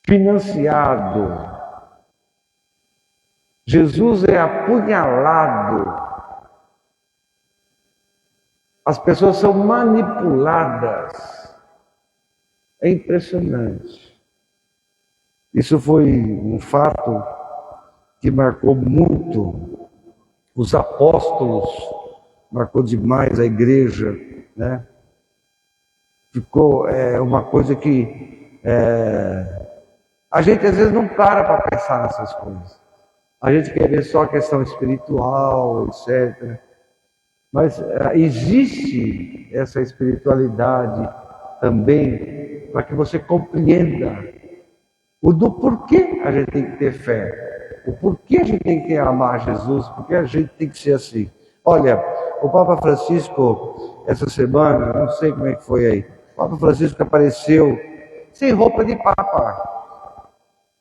financiado. Jesus é apunhalado. As pessoas são manipuladas. É impressionante. Isso foi um fato que marcou muito os apóstolos, marcou demais a igreja, né? Ficou uma coisa que a gente às vezes não para pensar nessas coisas. A gente quer ver só a questão espiritual, etc. Mas existe essa espiritualidade também para que você compreenda do porquê a gente tem que ter fé, o porquê a gente tem que amar Jesus, porque a gente tem que ser assim. Olha, o Papa Francisco, essa semana, não sei como é que foi aí, o Papa Francisco apareceu sem roupa de Papa.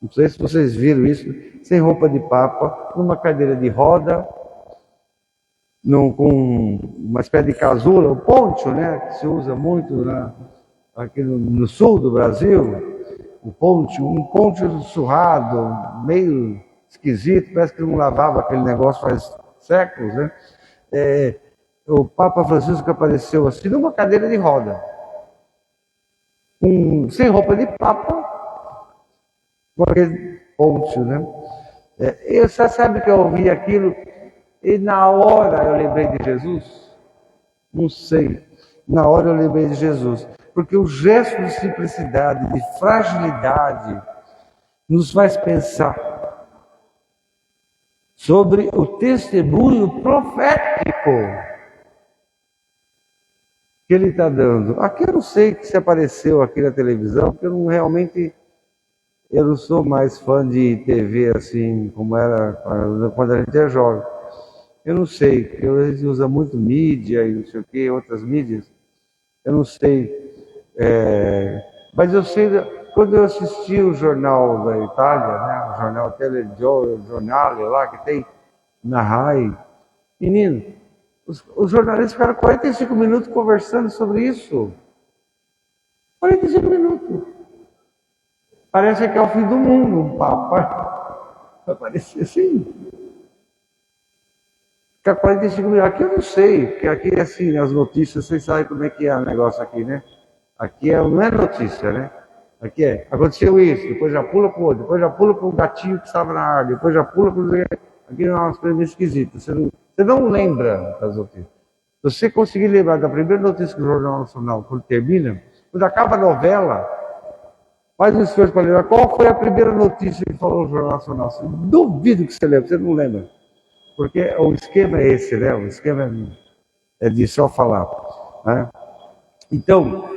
Não sei se vocês viram isso, sem roupa de Papa, numa cadeira de roda, com uma espécie de casulo, um poncho, né, que se usa muito aqui no sul do Brasil, um poncho surrado, meio esquisito, parece que não lavava aquele negócio faz séculos, né? O Papa Francisco apareceu assim numa cadeira de roda, sem roupa de Papa, com aquele poncho, né? Você sabe que eu ouvi aquilo e na hora eu lembrei de Jesus? Não sei. Na hora eu lembrei de Jesus. Porque o gesto de simplicidade, de fragilidade, nos faz pensar sobre o testemunho profético que ele está dando. Aqui eu não sei se apareceu aqui na televisão, porque eu não sou mais fã de TV assim como era quando a gente é jovem. Eu não sei, porque a gente usa muito mídia e não sei o que, outras mídias. Eu não sei. Mas eu sei, quando eu assisti o jornal da Itália, né, o jornal Telegiornale lá que tem na RAI, menino, os jornalistas ficaram 45 minutos conversando sobre isso. 45 minutos. Parece que é o fim do mundo, um Papa. Vai parecer assim. Ficar 45 minutos. Aqui eu não sei, porque aqui é assim, né, as notícias, vocês sabem como é que é o negócio aqui, né? Aqui não é notícia, né? Aqui aconteceu isso, depois já pula para o outro, depois já pula para o gatinho que estava na árvore, depois já pula para o... Aqui é umas coisas esquisitas, você não lembra das notícias. Se você conseguir lembrar da primeira notícia do Jornal Nacional, quando termina, quando acaba a novela, faz um esforço para lembrar qual foi a primeira notícia que falou no Jornal Nacional. Duvido que você lembre, você não lembra. Porque o esquema é esse, né? O esquema é de só falar, né? Então,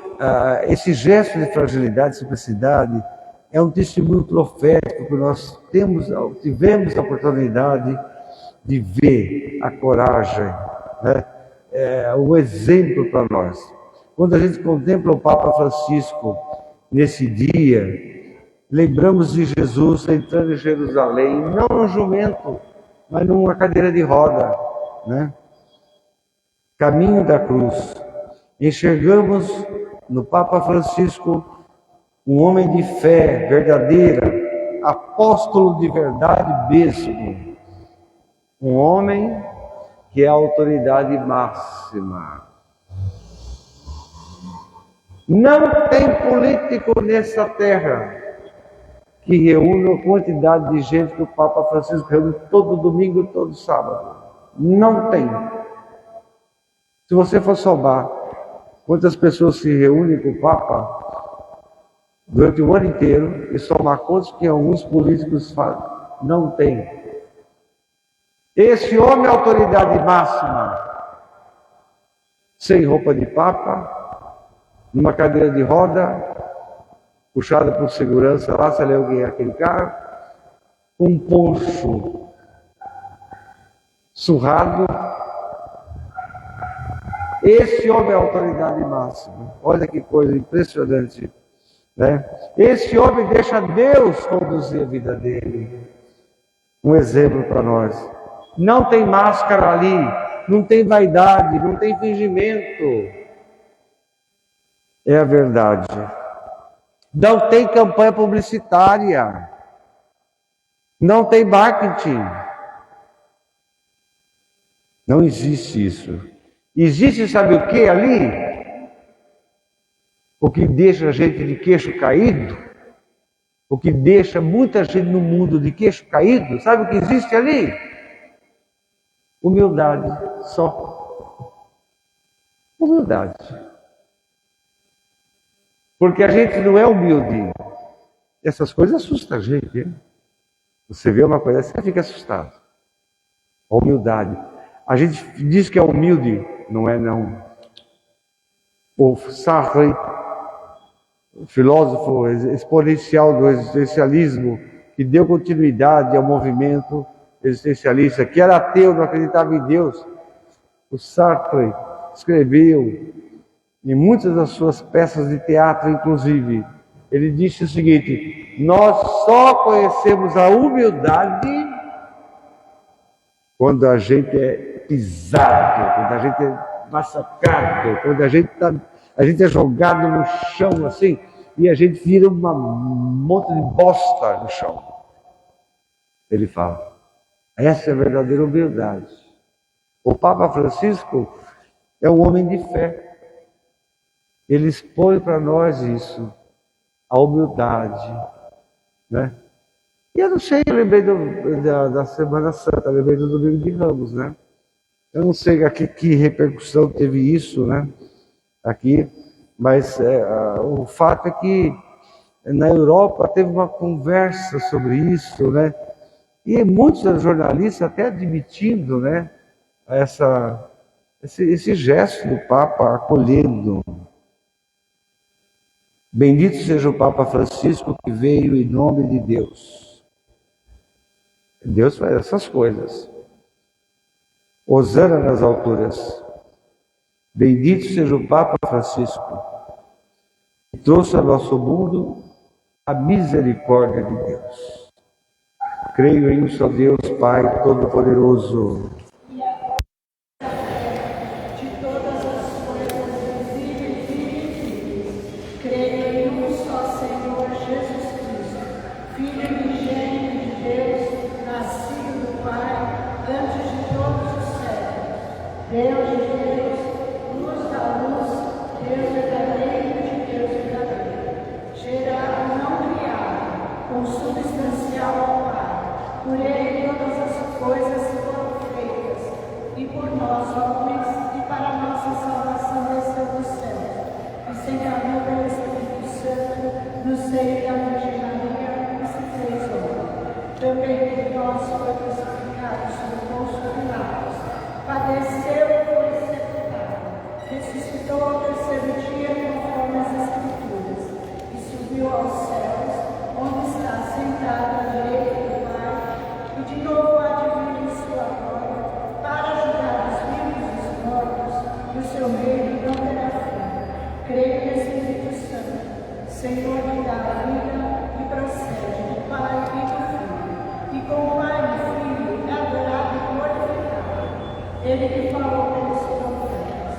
esse gesto de fragilidade, simplicidade, é um testemunho profético que nós tivemos a oportunidade de ver a coragem, né? O exemplo para nós. Quando a gente contempla o Papa Francisco nesse dia, lembramos de Jesus entrando em Jerusalém, não no jumento, mas numa cadeira de roda, né? Caminho da cruz. Enxergamos no Papa Francisco um homem de fé verdadeira, apóstolo de verdade mesmo. Um homem que é a autoridade máxima. Não tem político nessa terra que reúne a quantidade de gente que o Papa Francisco reúne todo domingo e todo sábado. Não tem. Se você for somar quantas pessoas se reúnem com o Papa durante o ano inteiro e somar quantos que alguns políticos fazem, não tem. Esse homem é a autoridade máxima, sem roupa de Papa, numa cadeira de roda, puxado por segurança lá, sei lá alguém aquele carro, um poncho surrado. Esse homem é a autoridade máxima. Olha que coisa impressionante, né? Esse homem deixa Deus conduzir a vida dele. Um exemplo para nós. Não tem máscara ali, não tem vaidade, não tem fingimento. É a verdade. Não tem campanha publicitária. Não tem marketing. Não existe isso. Existe, sabe o que ali? O que deixa a gente de queixo caído, o que deixa muita gente no mundo de queixo caído, sabe o que existe ali? Humildade, só. Humildade. Porque a gente não é humilde. Essas coisas assustam a gente, hein? Você vê uma coisa assim, você fica assustado. A humildade. A gente diz que é humilde, não é não. O Sartre, filósofo exponencial do existencialismo, que deu continuidade ao movimento existencialista, que era ateu, não acreditava em Deus. O Sartre escreveu, em muitas das suas peças de teatro, inclusive, ele disse o seguinte: nós só conhecemos a humildade quando a gente é pisado, quando a gente é massacrado, quando a gente é jogado no chão assim, e a gente vira um monte de bosta no chão. Ele fala, essa é a verdadeira humildade. O Papa Francisco é um homem de fé. Ele expõe para nós isso, a humildade, né? E eu não sei, eu lembrei da Semana Santa, eu lembrei do Domingo de Ramos, né? Eu não sei aqui que repercussão teve isso, né? Aqui, mas o fato é que na Europa teve uma conversa sobre isso, né? E muitos jornalistas até admitindo, né? Esse gesto do Papa acolhendo. Bendito seja o Papa Francisco que veio em nome de Deus. Deus faz essas coisas. Hosana nas alturas. Bendito seja o Papa Francisco, que trouxe ao nosso mundo a misericórdia de Deus. Creio em um só Deus, Pai Todo-Poderoso, Deus de Deus, luz da luz, Deus verdadeiro de Deus verdadeiro, gerado, não criado, consubstancial ao Pai. Por ele todas as coisas foram feitas, e por nós homens, e para a nossa salvação desceu do céu, e se encarnou pelo Espírito Santo no seio da Virgem Maria e se fez homem. Também por nós foi crucificado sob Pôncio Pilatos, padeceu e foi sepultado, ressuscitou ao terceiro dia conforme as Escrituras, e subiu aos céus, onde está sentado à direita do Pai, e de novo há de vir em sua glória, para julgar os vivos e os mortos, e o seu reino não terá fim. Creio no Espírito Santo, Senhor que dá a vida e procede do Pai e do Filho, e com o Pai e o Filho é adorado e glorificado. Ele que falou pelos profetas.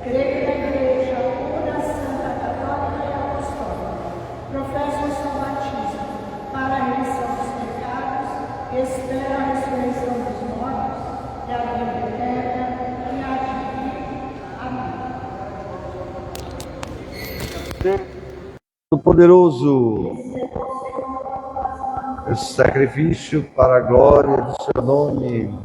Creio na Igreja una, santa, católica e apostólica. Professo o seu batismo para a remissão dos pecados e espero a ressurreição dos mortos e a vida eterna que há de vir. Amém. Poderoso, o sacrifício para a glória do seu nome.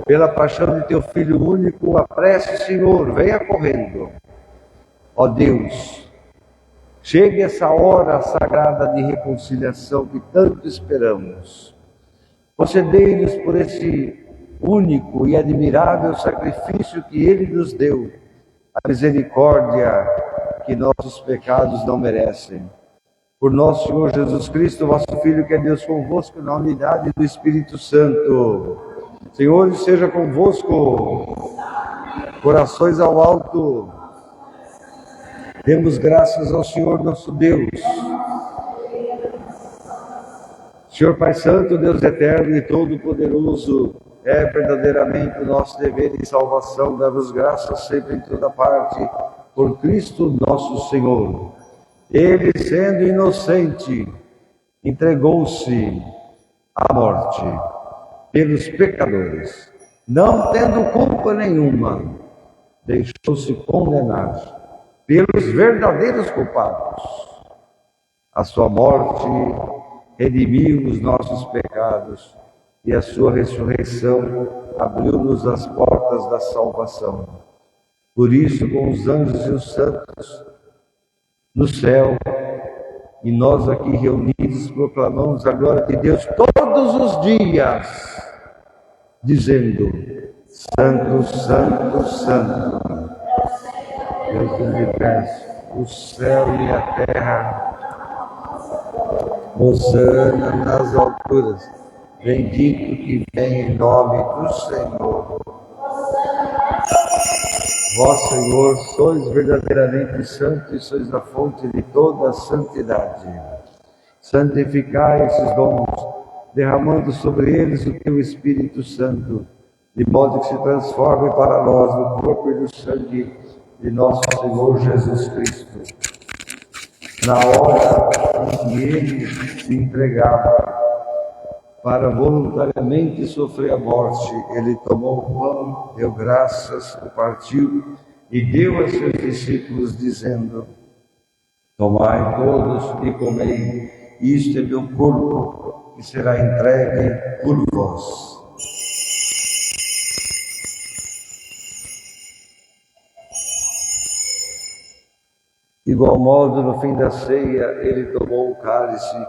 Pela paixão de teu Filho único, apresse, Senhor, venha correndo. Ó Deus, chegue essa hora sagrada de reconciliação que tanto esperamos. Concedei-nos por esse único e admirável sacrifício que Ele nos deu, a misericórdia que nossos pecados não merecem. Por nosso Senhor Jesus Cristo, vosso Filho, que é Deus convosco, na unidade do Espírito Santo. Senhor, seja convosco. Corações ao alto. Demos graças ao Senhor nosso Deus. Senhor Pai Santo, Deus eterno e todo-poderoso, é verdadeiramente o nosso dever e salvação dar-vos graças sempre em toda parte, por Cristo nosso Senhor. Ele, sendo inocente, entregou-se à morte pelos pecadores. Não tendo culpa nenhuma, deixou-se condenar pelos verdadeiros culpados. A sua morte redimiu os nossos pecados e a sua ressurreição abriu-nos as portas da salvação. Por isso, com os anjos e os santos no céu, e nós aqui reunidos proclamamos a glória de Deus todos os dias, dizendo: Santo, Santo, Santo, Deus do universo, o céu e a terra. Hosana nas alturas, bendito que vem em nome do Senhor. Vós, Senhor, sois verdadeiramente santo e sois a fonte de toda a santidade. Santificai esses dons, derramando sobre eles o teu Espírito Santo, de modo que se transforme para nós no corpo e no sangue de nosso Senhor Jesus Cristo. Na hora em que ele se entregava para voluntariamente sofrer a morte, ele tomou o pão, deu graças, o partiu e deu a seus discípulos, dizendo: Tomai todos e comei, isto é meu corpo, que será entregue por vós. De igual modo, no fim da ceia, ele tomou o cálice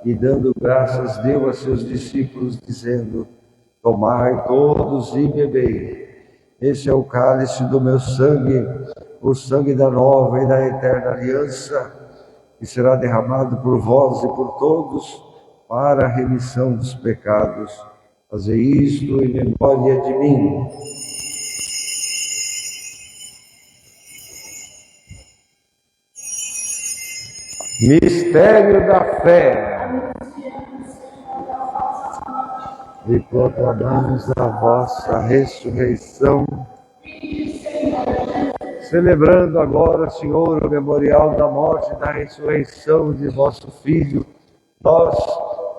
e, dando graças, deu a seus discípulos, dizendo: Tomai todos e bebei. Este é o cálice do meu sangue, o sangue da nova e da eterna aliança, que será derramado por vós e por todos para a remissão dos pecados. Fazei isto em memória de mim. Mistério da fé. E proclamamos a vossa ressurreição, celebrando agora, Senhor, o memorial da morte e da ressurreição de vosso Filho. Nós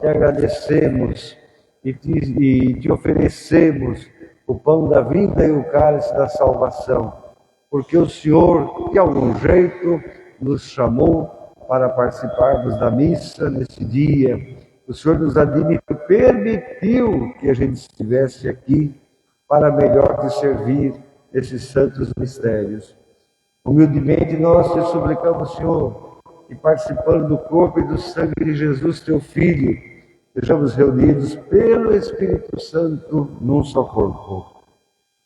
te agradecemos e te oferecemos o pão da vida e o cálice da salvação, porque o Senhor, de algum jeito, nos chamou para participarmos da missa nesse dia. O Senhor nos admitiu, permitiu que a gente estivesse aqui para melhor te servir esses santos mistérios. Humildemente nós te suplicamos, Senhor, e participando do corpo e do sangue de Jesus, teu Filho, sejamos reunidos pelo Espírito Santo num só corpo.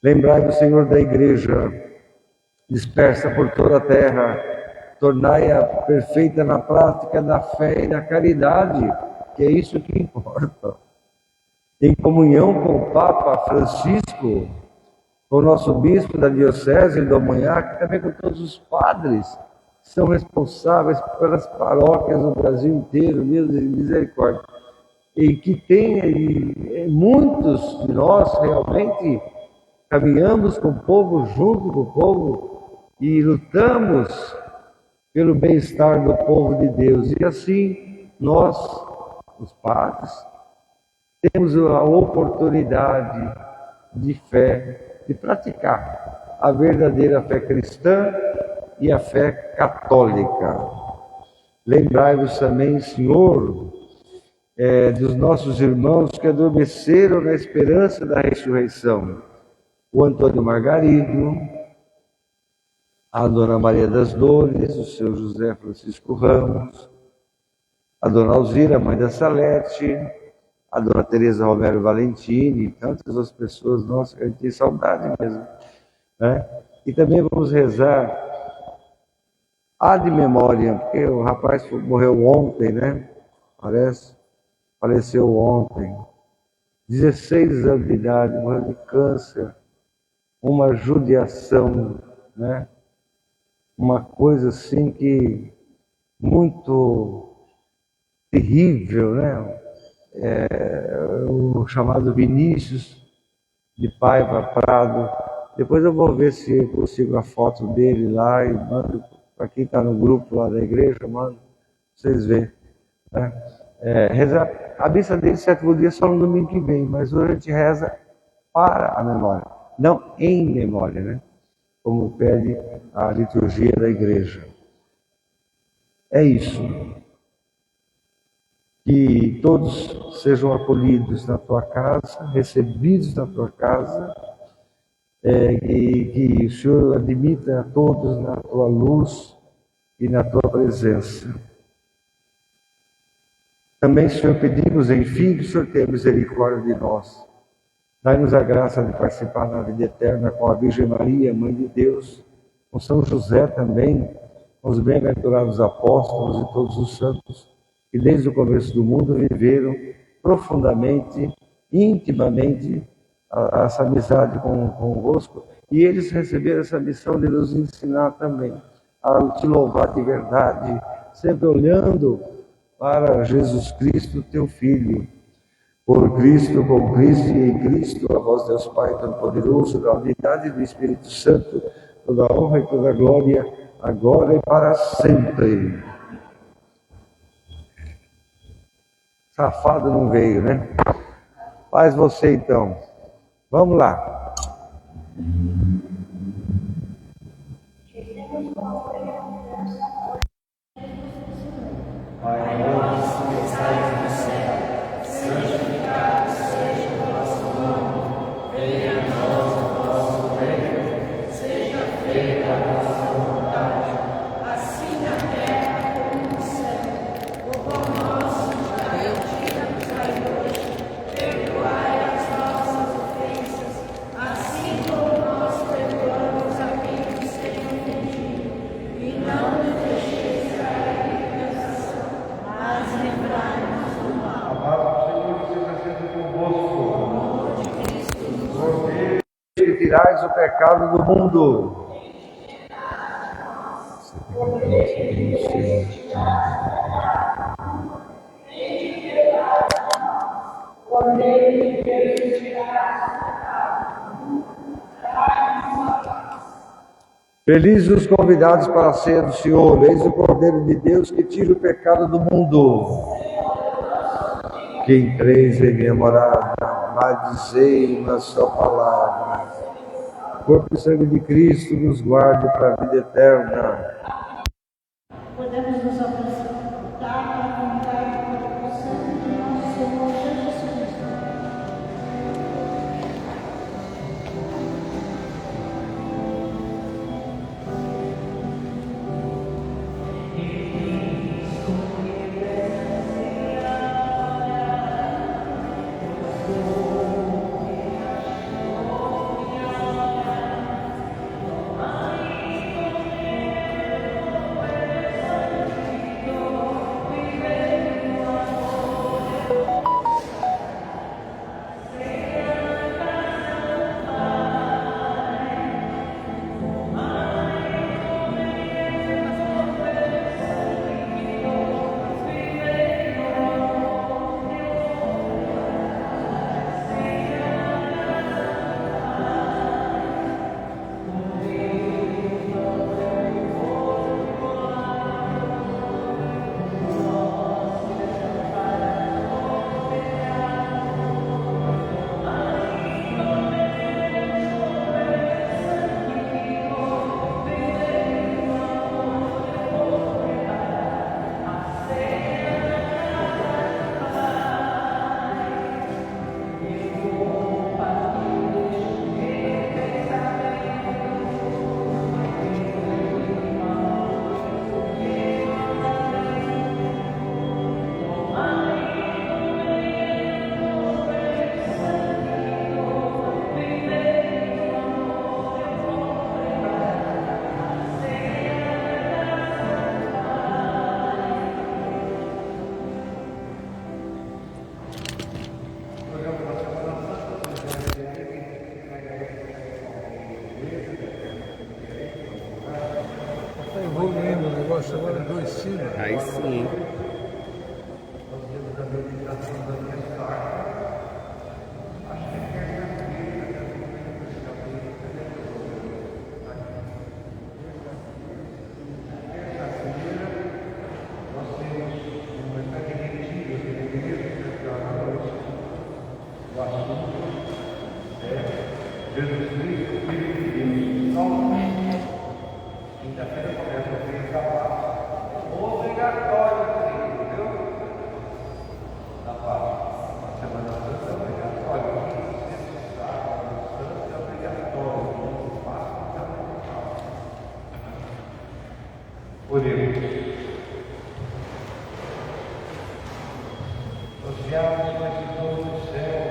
Lembrai-vos, Senhor, da Igreja dispersa por toda a terra, tornai-a perfeita na prática da fé e da caridade, que é isso que importa. Em comunhão com o Papa Francisco, com o nosso bispo da Diocese do Munhaque, também com todos os padres que são responsáveis pelas paróquias no Brasil inteiro, Deus de misericórdia. E que tem, muitos de nós realmente caminhamos com o povo, junto com o povo, e lutamos pelo bem-estar do povo de Deus. E assim, nós, os padres, temos a oportunidade de fé, de praticar a verdadeira fé cristã e a fé católica. Lembrai-vos também, Senhor, dos nossos irmãos que adormeceram na esperança da ressurreição. O Antônio Margarido, a Dona Maria das Dores, o seu José Francisco Ramos, a Dona Alzira, mãe da Salete, a Dona Teresa Romero Valentini, e tantas outras pessoas nossas que a gente tem saudade mesmo, né? E também vamos rezar há de memória, porque o rapaz morreu ontem, né? Parece, faleceu ontem. 16 anos de idade, morreu de câncer, uma judiação, né? Uma coisa assim que muito terrível, né? O chamado Vinícius de Paiva Prado. Depois eu vou ver se eu consigo a foto dele lá e mando para quem está no grupo lá da igreja, mando pra vocês verem. Né? A missa dele, sétimo dia, só no domingo que vem, mas hoje a gente reza para a memória, não em memória, né? Como pede a liturgia da igreja. É isso. Que todos sejam acolhidos na tua casa, recebidos na tua casa, e que o Senhor admita a todos na tua luz e na tua presença. Também, Senhor, pedimos, enfim, que o Senhor tenha misericórdia de nós. Dai-nos a graça de participar na vida eterna com a Virgem Maria, Mãe de Deus, com São José também, com os bem-aventurados apóstolos e todos os santos, que desde o começo do mundo viveram profundamente, intimamente, essa amizade convosco, e eles receberam essa missão de nos ensinar também a te louvar de verdade, sempre olhando para Jesus Cristo, teu Filho. Por Cristo, com Cristo e em Cristo, a vós, Deus Pai Todo-Poderoso, da unidade do Espírito Santo, toda honra e toda glória, agora e para sempre. Safado não veio, né? Faz você então. Vamos lá. Pai nosso que estais no céu, santificado seja o vosso nome. Venha a nós o vosso reino. Seja feita a vossa vontade, assim na terra como no céu. O pão nosso de cada dia nos dai hoje. Perdoai as nossas ofensas, assim como nós perdoamos a quem nos tem ofendido. E não nos deixeis cair em tentação, mas livrai-nos do mal. A paz do Senhor esteja sempre convosco. Que tirais o pecado do mundo. Felizes os convidados para a ceia do Senhor, eis o Cordeiro de Deus que tira o pecado do mundo. Quem creis em minha morada, dizei uma só palavra. Corpo e sangue de Cristo nos guarde para a vida eterna. Podemos nos apresentar para cantar o corpo santo de nosso Senhor Jesus Cristo. assistindo. Aí sim. Nós temos a meditação da minha carta. Acho que é terça-feira, nós temos uma característica de igreja da noite. O assunto é Jesus Cristo, Filho de Deus. Quinta-feira começa a ser capaz. Obrigatório, entendeu? Na paz. Na Semana Santa é obrigatório. Sábado, Santo é obrigatório. Oremos. Nós viemos nesse dono do céu,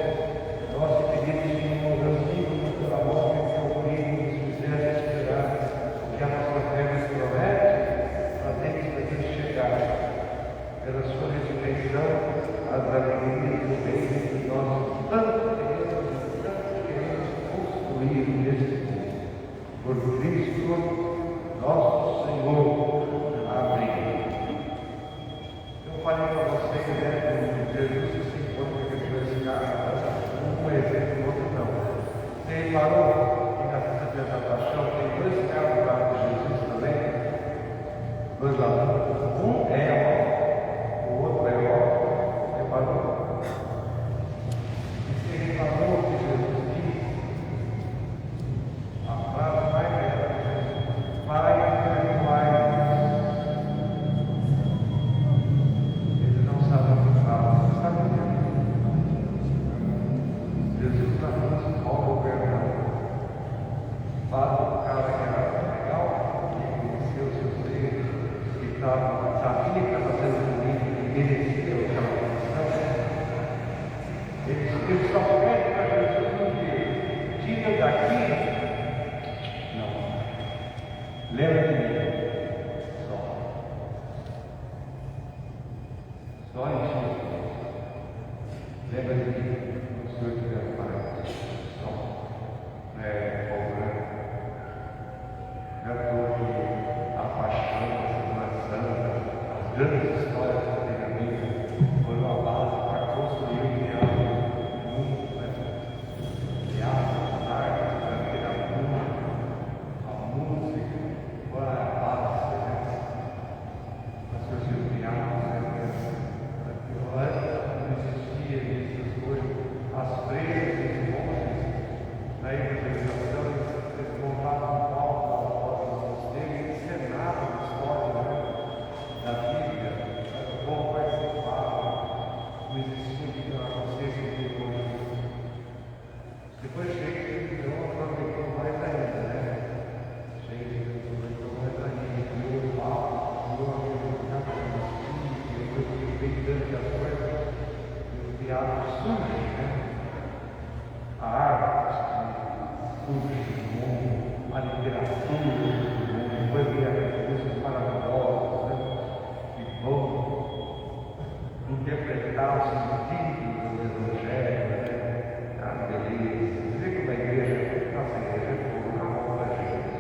nosso querido Senhor, amigo pela morte que é o Filho nos fizesse esperar, que a nossa fé nos promete, fazemos para Deus chegar, pela sua ressurreição, as alegrias do bem que nós tanto queremos construir neste mundo. Por Cristo, nosso Senhor. Amém. Eu falei para vocês, né, Jesus se encontra com esse cara, um exemplo, o outro não. Você reparou que na Santa da Paixão tem dois caras lá de Jesus também? Dois alunos. Um é ó, o outro é ó. Reparou? E você reparou que Jesus disse a frase mais bela: Pai, perdoai-nos. Eles não sabem o que falam. Você sabe o que é? Jesus está falando assim, rouba o perdão. Fala do cara que era legal, que conheceu seus erros, que sabia que estava sendo bonito, que merecia aquela condição. Eles só pedem para Jesus o quê? Tira daqui. Não. Lembra de mim. Só isso. Lembra de mim. O Senhor te deu para só. Não é cobrando. Não é todo a paixão, a Semana Santa, as grandes histórias que tem na Bíblia, foram a base para construir o diálogo do mundo, né? Diálogo, as artes, a literatura, a música, foi a base, né? As coisas diálogos, né? Antes não existia essas coisas, as freiras e os monges, na evangelização, eles montavam um palco na porta do mosteiro e encenavam a história, né, da Bíblia. O povo participava, não existia o que era a consciência de hoje. Depois Shakespeare aproveitou mais ainda, né? Shakespeare aproveitou mais ainda, criou o palco, criou a comunidade do espírito, depois que fez tantas coisas, o teatro surge, né? A arte surge do mundo, a literatura do mundo, foi criar coisas maravilhosas, né? Que vão interpretar o sentido do Evangelho, né? A beleza. Você vê como a igreja, nossa igreja foi na mão da gente.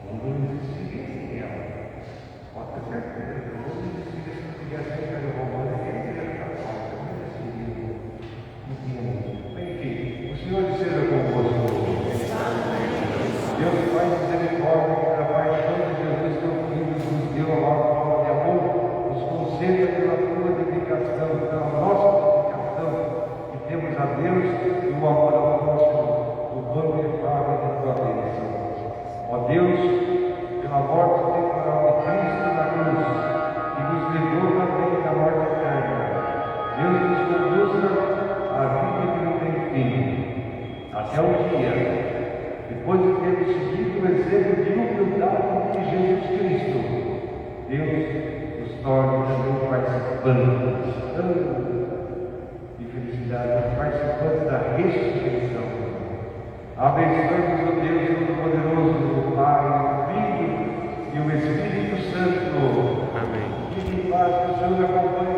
O mundo não existiria sem ela. Pode ter certeza. O mundo não existiria se não tivesse a Igreja Romana e a Igreja Católica. Não existiria. Não tinha mundo. Enfim, o Senhor seja convosco. Deus Pai misericórdia, que da paixão de Jesus, teu Filho, nos deu a maior prova de amor, nos conceda pela tua dedicação, pela nossa dedicação, que temos a Deus e o amor ao próximo, o dono e Pai da tua bênção. Ó Deus, pela morte temporal de Cristo na cruz, que nos livrou também da morte eterna, Deus nos conduza à vida que não tem fim, até o dia, depois de termos seguido o exemplo de humildade de Jesus Cristo, Deus nos torne também participantes de felicidade, participantes da ressurreição. Abençoe-nos, o Deus Todo-Poderoso, o Pai, o Filho e o Espírito Santo. Amém. Fique em paz, que o Senhor acompanhe